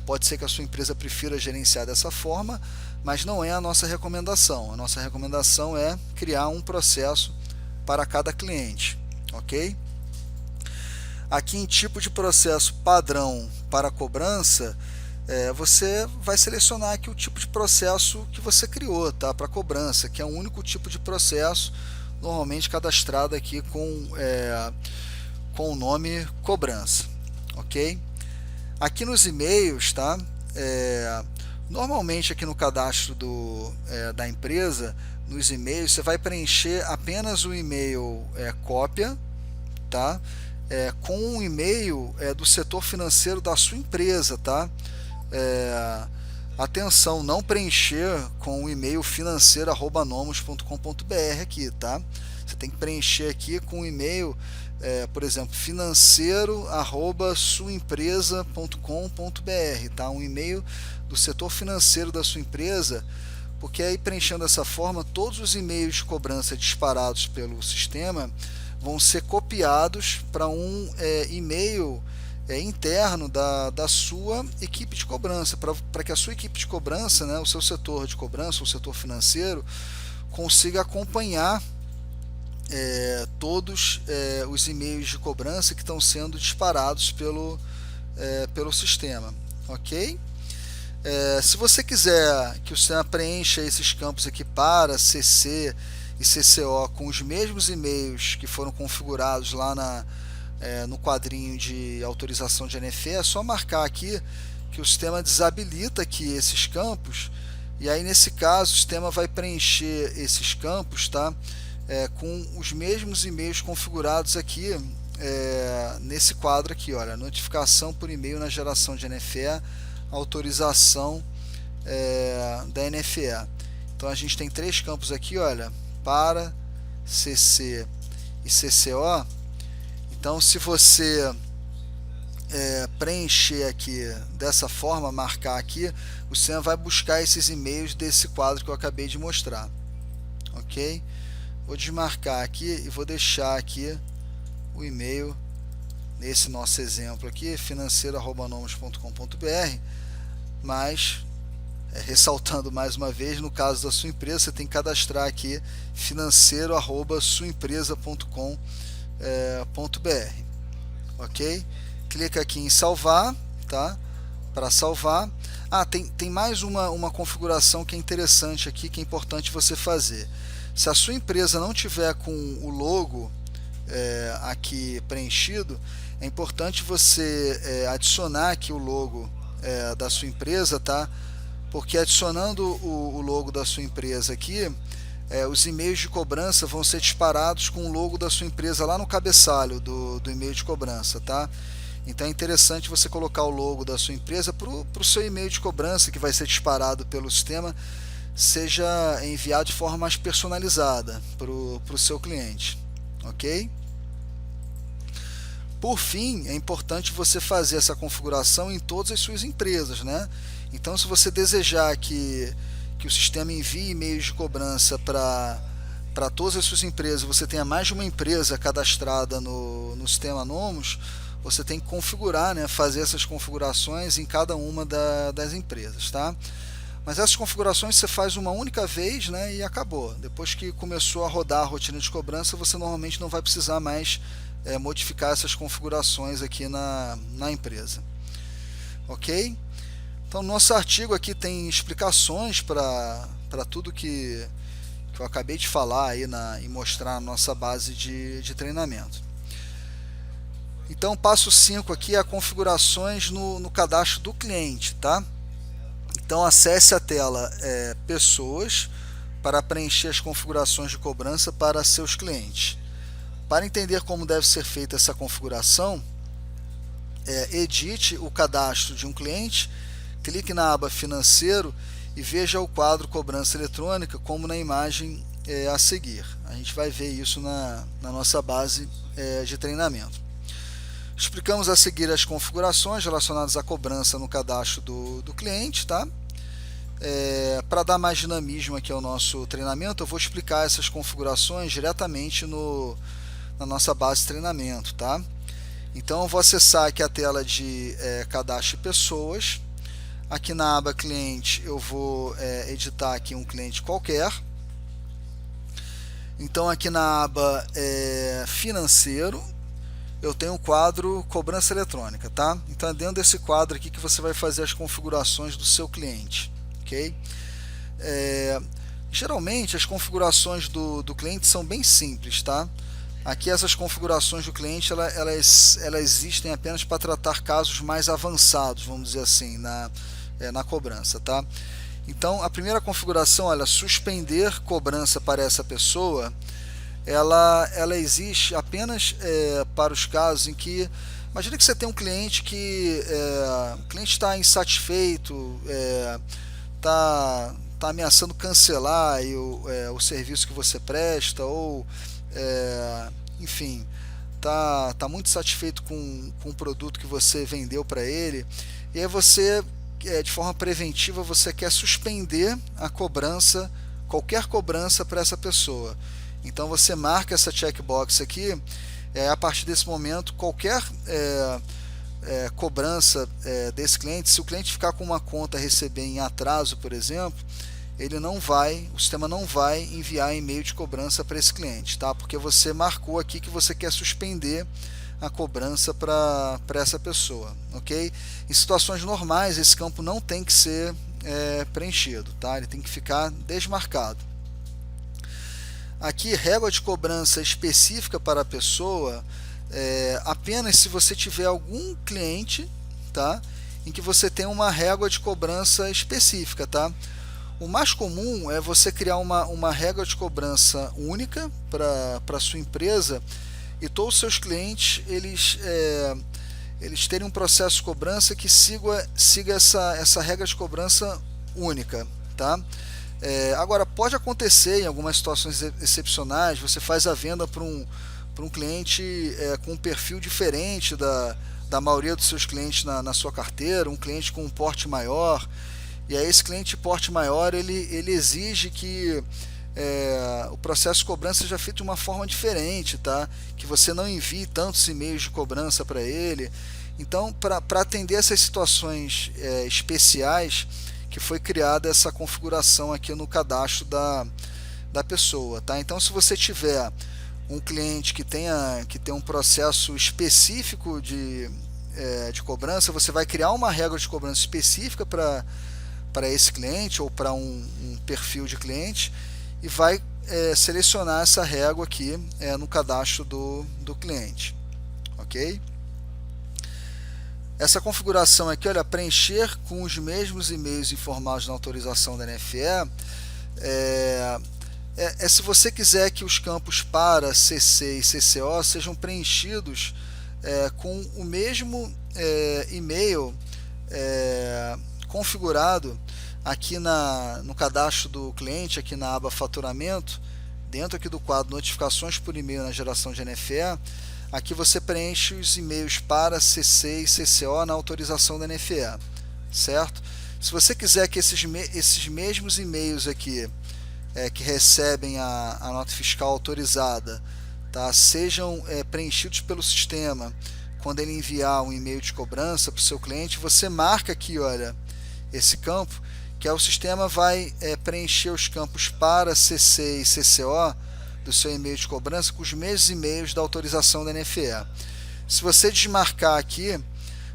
Pode ser que a sua empresa prefira gerenciar dessa forma, mas não é a nossa recomendação. A nossa recomendação é criar um processo para cada cliente, ok? Aqui em tipo de processo padrão para cobrança, você vai selecionar aqui o tipo de processo que você criou, tá? Para cobrança, que é um único tipo de processo, normalmente cadastrado aqui com o nome cobrança, ok? Aqui nos e-mails, tá? Normalmente aqui no cadastro da empresa, nos e-mails, você vai preencher apenas o e-mail cópia, tá? Com um e-mail do setor financeiro da sua empresa, tá? Atenção, não preencher com o e-mail financeiro@nomos.com.br aqui, tá? Você tem que preencher aqui com o e-mail, por exemplo, financeiro@suaempresa.com.br, tá? Um e-mail do setor financeiro da sua empresa, porque aí preenchendo dessa forma, todos os e-mails de cobrança disparados pelo sistema vão ser copiados para um e-mail interno da sua equipe de cobrança, para que a sua equipe de cobrança, né, o seu setor de cobrança, o setor financeiro, consiga acompanhar todos os e-mails de cobrança que estão sendo disparados pelo sistema, ok? Se você quiser que o sistema preencha esses campos aqui para CC e CCO com os mesmos e-mails que foram configurados lá no quadrinho de autorização de NFE, é só marcar aqui que o sistema desabilita aqui esses campos, e aí nesse caso o sistema vai preencher esses campos, tá? Com os mesmos e-mails configurados aqui nesse quadro aqui, olha, notificação por e-mail na geração de NFE, autorização da NFE. Então a gente tem três campos aqui, olha, para CC e CCO. Então se você preencher aqui dessa forma, marcar aqui, o sistema vai buscar esses e-mails desse quadro que eu acabei de mostrar, ok? Vou desmarcar aqui e vou deixar aqui o e-mail nesse nosso exemplo aqui, financeiro@nomos.com.br, mas ressaltando mais uma vez, no caso da sua empresa, você tem que cadastrar aqui financeiro@suaempresa.com.br, ok? Clica aqui em salvar, tá? Para salvar. Tem mais uma configuração que é interessante aqui, que é importante você fazer. Se a sua empresa não tiver com o logo aqui preenchido, é importante você adicionar aqui o logo da sua empresa, tá? Porque adicionando o logo da sua empresa aqui, os e-mails de cobrança vão ser disparados com o logo da sua empresa lá no cabeçalho do e-mail de cobrança, tá? Então é interessante você colocar o logo da sua empresa para o seu e-mail de cobrança, que vai ser disparado pelo sistema, seja enviado de forma mais personalizada para o seu cliente, ok? Por fim, é importante você fazer essa configuração em todas as suas empresas, né? Então, se você desejar que o sistema envie e-mails de cobrança para todas as suas empresas, você tenha mais de uma empresa cadastrada no sistema Nomos, você tem que configurar, né, fazer essas configurações em cada uma das empresas, tá? Mas essas configurações você faz uma única vez, né, e acabou. Depois que começou a rodar a rotina de cobrança, você normalmente não vai precisar mais modificar essas configurações aqui na empresa, ok? Então, nosso artigo aqui tem explicações para tudo que eu acabei de falar aí e mostrar na nossa base de treinamento. Então, passo 5 aqui é configurações no cadastro do cliente, tá? Então, acesse a tela Pessoas para preencher as configurações de cobrança para seus clientes. Para entender como deve ser feita essa configuração, edite o cadastro de um cliente, clique na aba Financeiro e veja o quadro Cobrança Eletrônica, como na imagem a seguir. A gente vai ver isso na nossa base de treinamento. Explicamos a seguir as configurações relacionadas à cobrança no cadastro do cliente, tá? Para dar mais dinamismo aqui ao nosso treinamento, eu vou explicar essas configurações diretamente na nossa base de treinamento, tá? Então eu vou acessar aqui a tela de cadastro de pessoas. Aqui na aba cliente eu vou editar aqui um cliente qualquer. Então aqui na aba financeiro eu tenho o quadro cobrança eletrônica, tá? Então é dentro desse quadro aqui que você vai fazer as configurações do seu cliente, ok? Geralmente as configurações do cliente são bem simples, tá? Aqui essas configurações do cliente elas existem apenas para tratar casos mais avançados, vamos dizer assim, na cobrança, tá? Então a primeira configuração, olha, suspender cobrança para essa pessoa, ela existe apenas para os casos em que, imagina que você tem um cliente que o cliente está insatisfeito, está ameaçando cancelar aí o serviço que você presta, ou enfim, tá muito satisfeito com o produto que você vendeu para ele, e aí você, de forma preventiva, você quer suspender a cobrança, qualquer cobrança para essa pessoa. Então você marca essa checkbox aqui, a partir desse momento qualquer cobrança desse cliente, se o cliente ficar com uma conta a receber em atraso, por exemplo, o sistema não vai enviar e-mail de cobrança para esse cliente, tá? Porque você marcou aqui que você quer suspender a cobrança para essa pessoa, ok? Em situações normais esse campo não tem que ser preenchido, tá? Ele tem que ficar desmarcado. Aqui, régua de cobrança específica para a pessoa, apenas se você tiver algum cliente, tá, em que você tem uma régua de cobrança específica, tá? O mais comum é você criar uma régua de cobrança única para a sua empresa, e todos os seus clientes eles terem um processo de cobrança que siga essa regra de cobrança única, tá? Agora, pode acontecer em algumas situações excepcionais, você faz a venda para um cliente com um perfil diferente da maioria dos seus clientes na sua carteira, um cliente com um porte maior, e aí esse cliente de porte maior ele exige que o processo de cobrança seja feito de uma forma diferente, tá? Que você não envie tantos e-mails de cobrança para ele. Então, para atender essas situações especiais, que foi criada essa configuração aqui no cadastro da pessoa, tá? Então, se você tiver um cliente que tem um processo específico de cobrança, você vai criar uma regra de cobrança específica para esse cliente ou para um perfil de cliente e vai selecionar essa régua aqui no cadastro do cliente, ok? Essa configuração aqui, olha, preencher com os mesmos e-mails informados na autorização da NFE, se você quiser que os campos para CC e CCO sejam preenchidos com o mesmo e-mail configurado aqui no cadastro do cliente, aqui na aba faturamento, dentro aqui do quadro notificações por e-mail na geração de NFE, aqui você preenche os e-mails para CC e CCO na autorização da NFE, certo? Se você quiser que esses mesmos e-mails aqui que recebem a nota fiscal autorizada, tá, sejam preenchidos pelo sistema quando ele enviar um e-mail de cobrança para o seu cliente, você marca aqui, olha, esse campo, que o sistema vai preencher os campos para CC e CCO do seu e-mail de cobrança com os mesmos e-mails da autorização da NFE. Se você desmarcar aqui,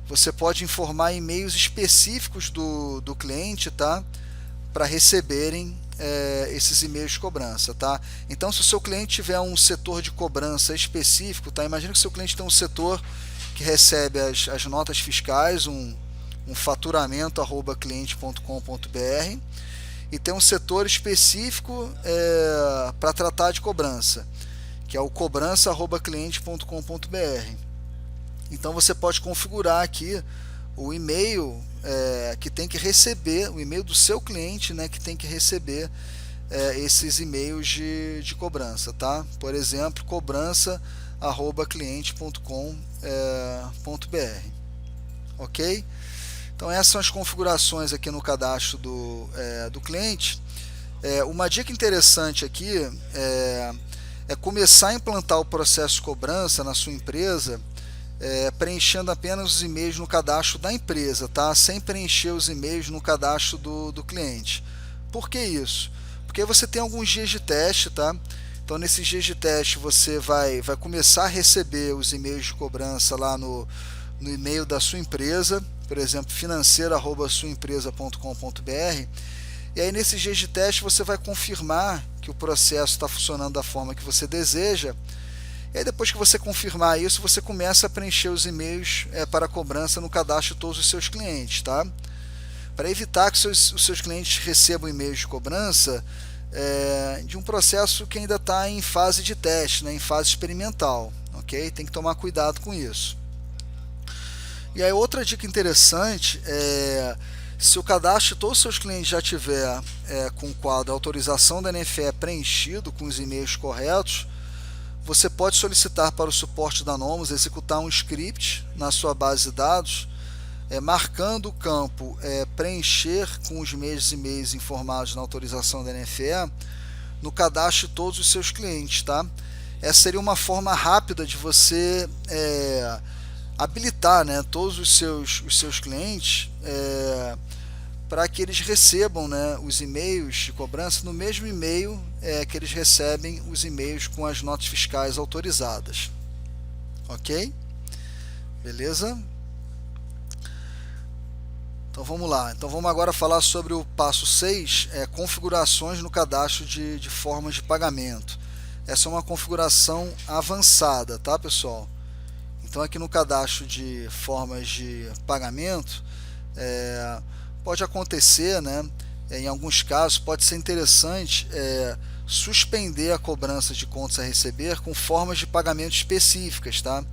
você pode informar e-mails específicos do cliente, tá, para receberem esses e-mails de cobrança, tá? Então, se o seu cliente tiver um setor de cobrança específico, tá? Imagina que o seu cliente tem um setor que recebe as notas fiscais, um faturamento@cliente.com.br, e tem um setor específico para tratar de cobrança, que é o cobrança@cliente.com.br. Então você pode configurar aqui o e-mail que tem que receber, o e-mail do seu cliente, né, que tem que receber esses e-mails de cobrança, tá? Por exemplo, cobrança@cliente.com.br, ok? Então essas são as configurações aqui no cadastro do cliente. Uma dica interessante aqui é começar a implantar o processo de cobrança na sua empresa, preenchendo apenas os e-mails no cadastro da empresa, tá? Sem preencher os e-mails no cadastro do cliente. Por que isso? Porque você tem alguns dias de teste, tá? Então nesses dias de teste você vai começar a receber os e-mails de cobrança lá no e-mail da sua empresa, por exemplo, financeira@suaempresa.com.br, e aí nesses dias de teste você vai confirmar que o processo está funcionando da forma que você deseja, e aí depois que você confirmar isso, você começa a preencher os e-mails para cobrança no cadastro de todos os seus clientes, tá? Para evitar que os seus clientes recebam e-mails de cobrança de um processo que ainda está em fase de teste, né, em fase experimental, ok? Tem que tomar cuidado com isso. E aí outra dica interessante se o cadastro de todos os seus clientes já tiver com o quadro autorização da NFE preenchido com os e-mails corretos, você pode solicitar para o suporte da Nomos executar um script na sua base de dados, marcando o campo preencher com os mesmos e-mails informados na autorização da NFE no cadastro de todos os seus clientes, tá? Essa seria uma forma rápida de você habilitar, né, todos os seus clientes para que eles recebam, né, os e-mails de cobrança no mesmo e-mail que eles recebem os e-mails com as notas fiscais autorizadas, ok? Beleza? Então vamos lá. Então vamos agora falar sobre o passo 6, configurações no cadastro de formas de pagamento. Essa é uma configuração avançada, tá, pessoal? Então aqui no cadastro de formas de pagamento, pode acontecer, né, em alguns casos pode ser interessante suspender a cobrança de contas a receber com formas de pagamento específicas, tá?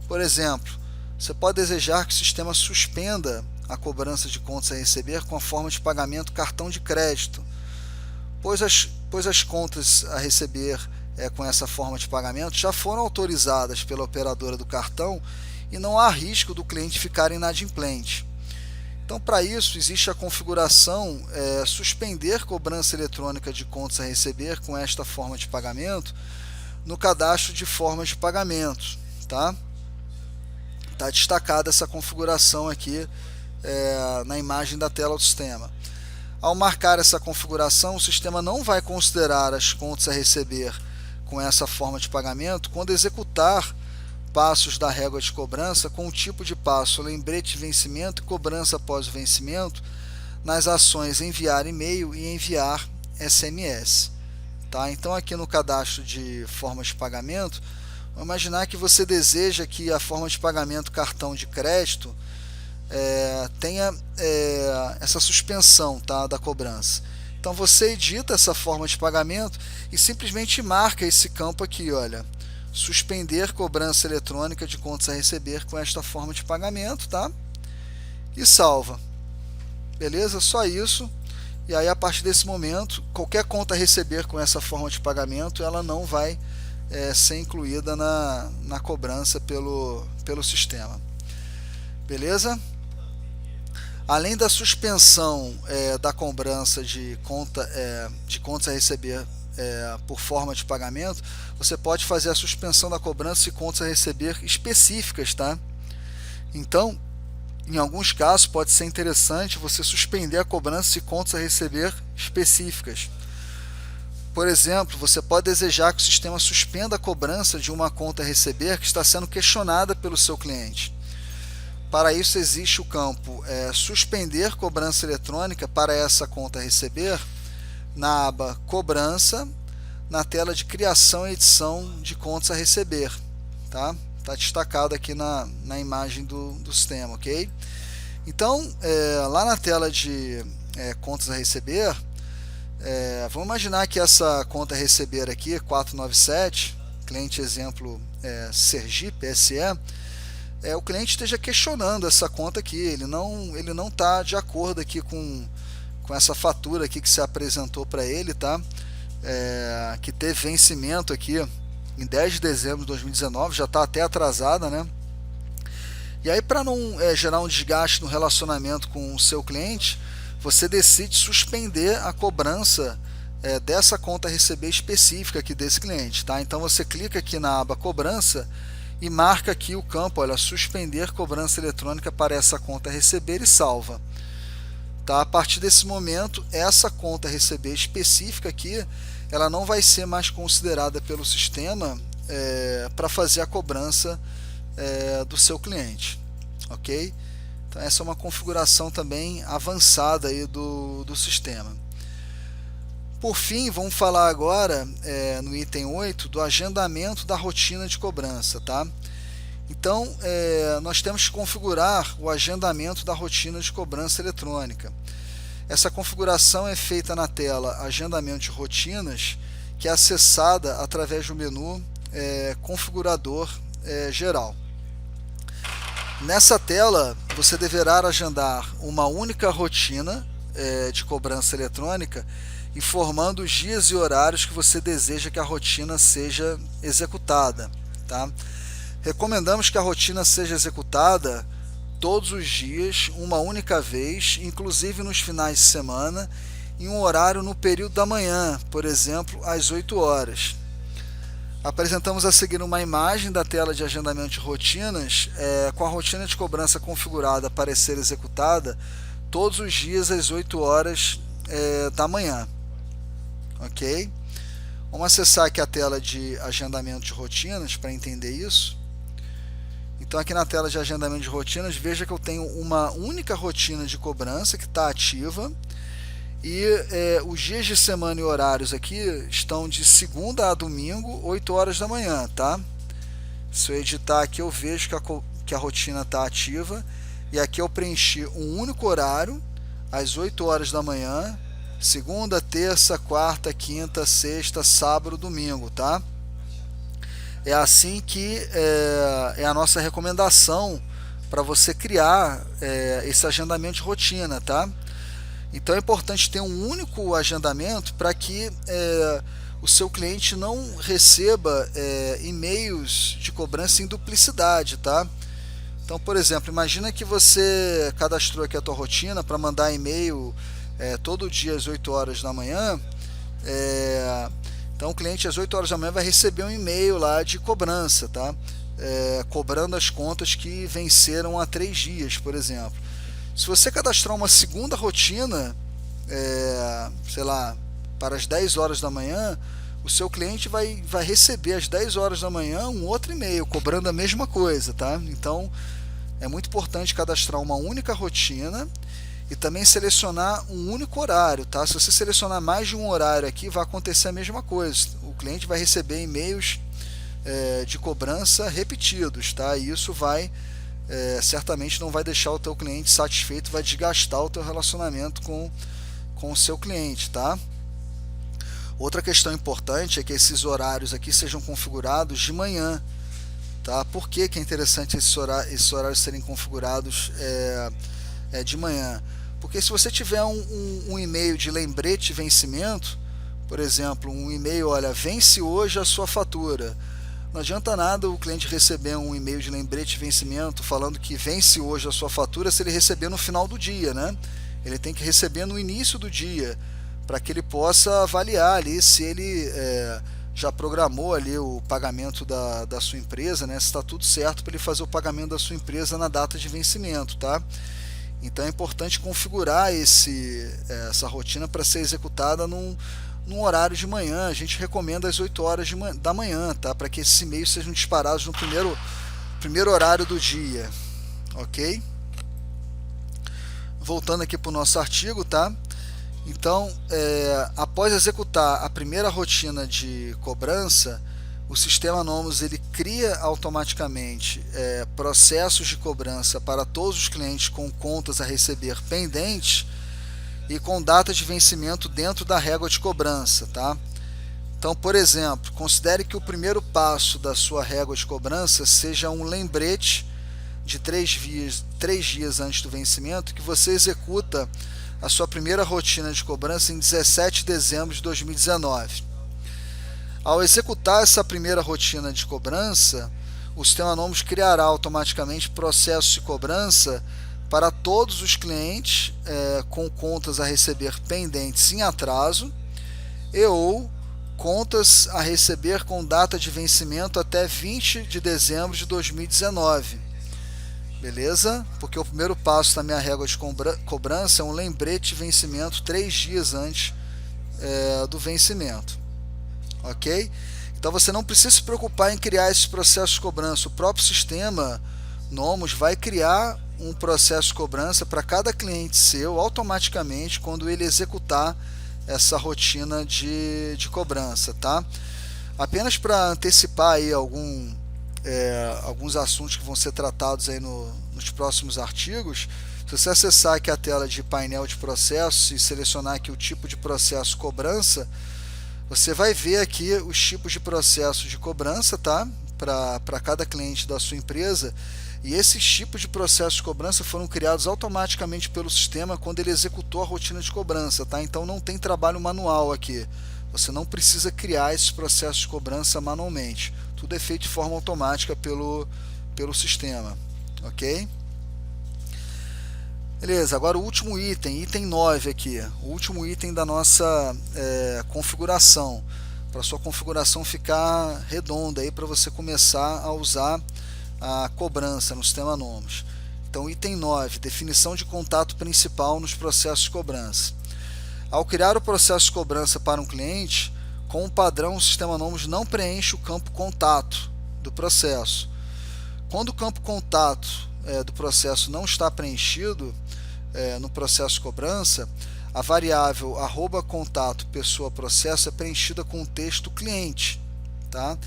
Por exemplo, você pode desejar que o sistema suspenda a cobrança de contas a receber com a forma de pagamento cartão de crédito, pois as contas a receber com essa forma de pagamento já foram autorizadas pela operadora do cartão e não há risco do cliente ficar inadimplente. Então, para isso, existe a configuração suspender cobrança eletrônica de contas a receber com esta forma de pagamento no cadastro de formas de pagamento, tá? Tá destacada essa configuração aqui na imagem da tela do sistema. Ao marcar essa configuração, o sistema não vai considerar as contas a receber com essa forma de pagamento quando executar passos da régua de cobrança com o tipo de passo lembrete de vencimento e cobrança após o vencimento nas ações enviar e-mail e enviar SMS. Tá? Então, aqui no cadastro de formas de pagamento, vamos imaginar que você deseja que a forma de pagamento cartão de crédito tenha essa suspensão, tá, da cobrança. Então você edita essa forma de pagamento e simplesmente marca esse campo aqui, olha, suspender cobrança eletrônica de contas a receber com esta forma de pagamento, tá? E salva. Beleza? Só isso. E aí, a partir desse momento, qualquer conta a receber com essa forma de pagamento, ela não vai ser incluída na cobrança pelo sistema. Beleza? Além da suspensão da cobrança de contas a receber por forma de pagamento, você pode fazer a suspensão da cobrança de contas a receber específicas, tá? Então, em alguns casos, pode ser interessante você suspender a cobrança de contas a receber específicas. Por exemplo, você pode desejar que o sistema suspenda a cobrança de uma conta a receber que está sendo questionada pelo seu cliente. Para isso, existe o campo suspender cobrança eletrônica para essa conta a receber na aba Cobrança, na tela de criação e edição de contas a receber. Tá? Tá destacado aqui na imagem do sistema, ok? Então, lá na tela de contas a receber, vamos imaginar que essa conta a receber aqui, 497, cliente exemplo Sergipe, SE, o cliente esteja questionando essa conta aqui, ele não está de acordo aqui com essa fatura aqui que se apresentou para ele, tá? Que teve vencimento aqui em 10 de dezembro de 2019, já está até atrasada, né? E aí, para não gerar um desgaste no relacionamento com o seu cliente, você decide suspender a cobrança dessa conta a receber específica aqui desse cliente, tá? Então você clica aqui na aba Cobrança e marca aqui o campo, olha, suspender cobrança eletrônica para essa conta a receber e salva. Tá? A partir desse momento, essa conta a receber específica aqui, ela não vai ser mais considerada pelo sistema para fazer a cobrança do seu cliente, ok? Então essa é uma configuração também avançada aí do sistema. Por fim, vamos falar agora no item 8 do agendamento da rotina de cobrança, tá? Então, nós temos que configurar o agendamento da rotina de cobrança eletrônica. Essa configuração é feita na tela Agendamento de Rotinas, que é acessada através do menu Configurador Geral. Nessa tela, você deverá agendar uma única rotina de cobrança eletrônica, informando os dias e horários que você deseja que a rotina seja executada, tá? Recomendamos que a rotina seja executada todos os dias, uma única vez, inclusive nos finais de semana, em um horário no período da manhã, por exemplo, às 8 horas. Apresentamos a seguir uma imagem da tela de agendamento de rotinas, com a rotina de cobrança configurada para ser executada todos os dias às 8 horas da manhã. Ok? Vamos acessar aqui a tela de agendamento de rotinas para entender isso. Então, aqui na tela de agendamento de rotinas, veja que eu tenho uma única rotina de cobrança que está ativa e os dias de semana e horários aqui estão de segunda a domingo, 8 horas da manhã, tá? Se eu editar aqui, eu vejo que a rotina está ativa e aqui eu preenchi um único horário às 8 horas da manhã, segunda, terça, quarta, quinta, sexta, sábado, domingo, tá? É assim que é a nossa recomendação para você criar esse agendamento de rotina, tá? Então é importante ter um único agendamento para que o seu cliente não receba e-mails de cobrança em duplicidade, tá? Então, por exemplo, imagina que você cadastrou aqui a tua rotina para mandar e-mail todo dia às 8 horas da manhã. Então o cliente às 8 horas da manhã vai receber um e-mail lá de cobrança, tá? Cobrando as contas que venceram há 3 dias, por exemplo. Se você cadastrar uma segunda rotina, sei lá, para as 10 horas da manhã, o seu cliente vai receber às 10 horas da manhã um outro e-mail cobrando a mesma coisa, tá? Então é muito importante cadastrar uma única rotina e também selecionar um único horário, tá? Se você selecionar mais de um horário aqui, vai acontecer a mesma coisa. O cliente vai receber e-mails de cobrança repetidos, tá? E isso vai certamente não vai deixar o teu cliente satisfeito, vai desgastar o teu relacionamento com o seu cliente, tá? Outra questão importante é que esses horários aqui sejam configurados de manhã, tá? Por que é interessante esses horários serem configurados de manhã? Porque se você tiver um e-mail de lembrete de vencimento, por exemplo, um e-mail, olha, vence hoje a sua fatura. Não adianta nada o cliente receber um e-mail de lembrete de vencimento falando que vence hoje a sua fatura se ele receber no final do dia, né? Ele tem que receber no início do dia, para que ele possa avaliar ali se ele já programou ali o pagamento da sua empresa, né? Se está tudo certo para ele fazer o pagamento da sua empresa na data de vencimento, tá? Então é importante configurar essa rotina para ser executada num horário de manhã. A gente recomenda às 8 horas da manhã, tá? Para que esses e-mails sejam disparados no primeiro horário do dia, ok? Voltando aqui para o nosso artigo, tá? Então, após executar a primeira rotina de cobrança, o sistema Nomos ele cria automaticamente processos de cobrança para todos os clientes com contas a receber pendentes e com data de vencimento dentro da régua de cobrança, tá? Então, por exemplo, considere que o primeiro passo da sua régua de cobrança seja um lembrete de 3 dias antes do vencimento, que você executa a sua primeira rotina de cobrança em 17 de dezembro de 2019. Ao executar essa primeira rotina de cobrança, o sistema Nomos criará automaticamente processos de cobrança para todos os clientes com contas a receber pendentes em atraso ou contas a receber com data de vencimento até 20 de dezembro de 2019. Beleza? Porque o primeiro passo da minha régua de cobrança é um lembrete de vencimento 3 dias antes do vencimento. Ok? Então você não precisa se preocupar em criar esses processos de cobrança. O próprio sistema Nomos vai criar um processo de cobrança para cada cliente seu automaticamente quando ele executar essa rotina de cobrança, tá? Apenas para antecipar aí alguns assuntos que vão ser tratados aí nos próximos artigos, se você acessar aqui a tela de painel de processos e selecionar aqui o tipo de processo cobrança, você vai ver aqui os tipos de processo de cobrança, tá? Para cada cliente da sua empresa. E esses tipos de processo de cobrança foram criados automaticamente pelo sistema quando ele executou a rotina de cobrança, tá? Então não tem trabalho manual aqui. Você não precisa criar esses processos de cobrança manualmente. Tudo é feito de forma automática pelo sistema, ok? Beleza, agora o último item 9 aqui, o último item da nossa configuração, para sua configuração ficar redonda aí para você começar a usar a cobrança no sistema Nomos. Então, item 9, definição de contato principal nos processos de cobrança. Ao criar o processo de cobrança para um cliente, com o padrão, o sistema Nomos não preenche o campo contato do processo. Quando o campo contato do processo não está preenchido no processo de cobrança, a variável @contato pessoa processo é preenchida com o texto cliente, tá?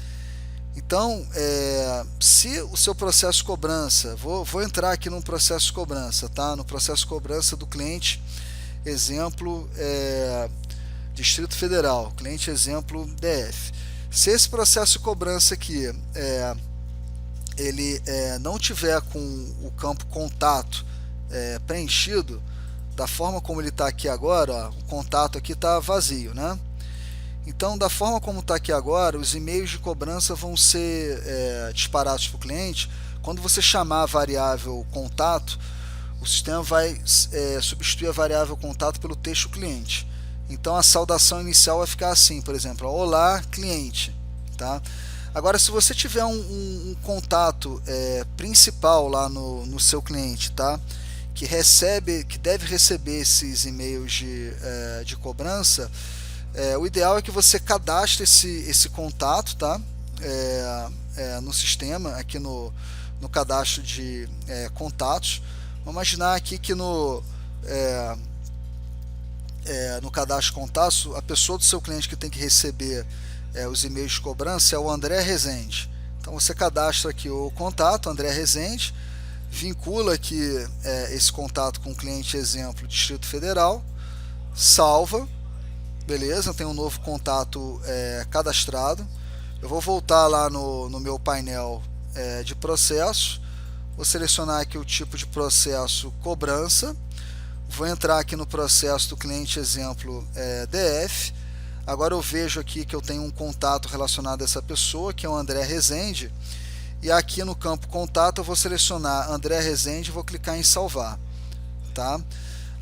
Então, se o seu processo de cobrança, vou entrar aqui no processo de cobrança, tá? No processo de cobrança do cliente, exemplo, Distrito Federal, cliente exemplo DF. Se esse processo de cobrança aqui ele não tiver com o campo contato preenchido, da forma como ele está aqui agora, ó, o contato aqui está vazio, né? Então, da forma como está aqui agora, os e-mails de cobrança vão ser disparados para o cliente quando você chamar a variável contato, o sistema vai substituir a variável contato pelo texto cliente. Então a saudação inicial vai ficar assim, por exemplo, olá cliente, tá? Agora, se você tiver um contato principal lá no seu cliente, tá? Que deve receber esses e-mails de cobrança, o ideal é que você cadastre esse contato, tá? No sistema, aqui no cadastro de contatos. Vamos imaginar aqui que no cadastro de contatos, a pessoa do seu cliente que tem que receber os e-mails de cobrança é o André Rezende. Então você cadastra aqui o contato, André Rezende, vincula aqui esse contato com o cliente exemplo Distrito Federal, salva, beleza, tem um novo contato cadastrado. Eu vou voltar lá no meu painel de processos, vou selecionar aqui o tipo de processo cobrança, vou entrar aqui no processo do cliente exemplo DF. Agora eu vejo aqui que eu tenho um contato relacionado a essa pessoa, que é o André Rezende, e aqui no campo contato eu vou selecionar André Rezende e vou clicar em salvar, tá?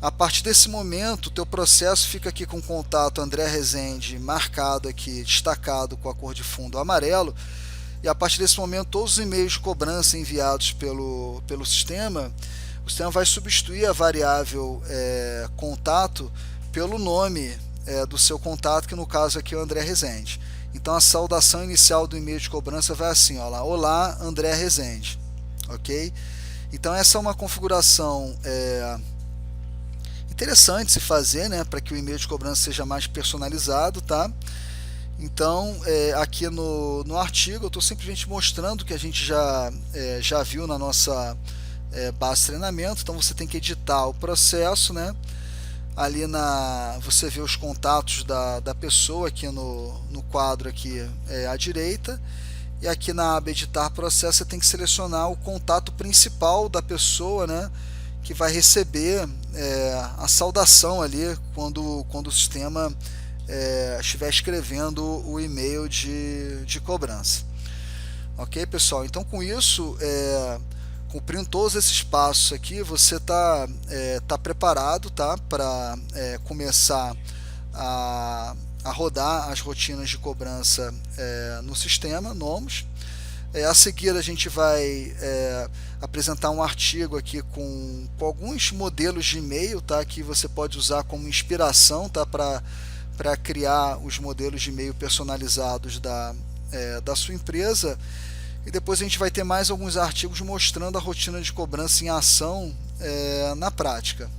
A partir desse momento, o teu processo fica aqui com o contato André Rezende marcado aqui, destacado com a cor de fundo amarelo, e a partir desse momento todos os e-mails de cobrança enviados pelo sistema, o sistema vai substituir a variável contato pelo nome do seu contato, que no caso aqui é o André Rezende. Então a saudação inicial do e-mail de cobrança vai assim, ó lá, olá André Rezende, ok? Então essa é uma configuração interessante se fazer, né, para que o e-mail de cobrança seja mais personalizado, tá? Então aqui no artigo eu estou simplesmente mostrando o que a gente já viu na nossa base de treinamento. Então você tem que editar o processo, né? Ali você vê os contatos da pessoa aqui no quadro aqui à direita, e aqui na aba editar processo você tem que selecionar o contato principal da pessoa, né, que vai receber a saudação ali quando o sistema estiver escrevendo o e-mail de cobrança. Ok, pessoal? Então com isso, cumprindo todos esses passos aqui, você tá preparado, tá, para começar a rodar as rotinas de cobrança no sistema Nomos. A seguir a gente vai apresentar um artigo aqui com alguns modelos de e-mail, tá, que você pode usar como inspiração, tá, para criar os modelos de e-mail personalizados da sua empresa. E depois a gente vai ter mais alguns artigos mostrando a rotina de cobrança em ação na prática.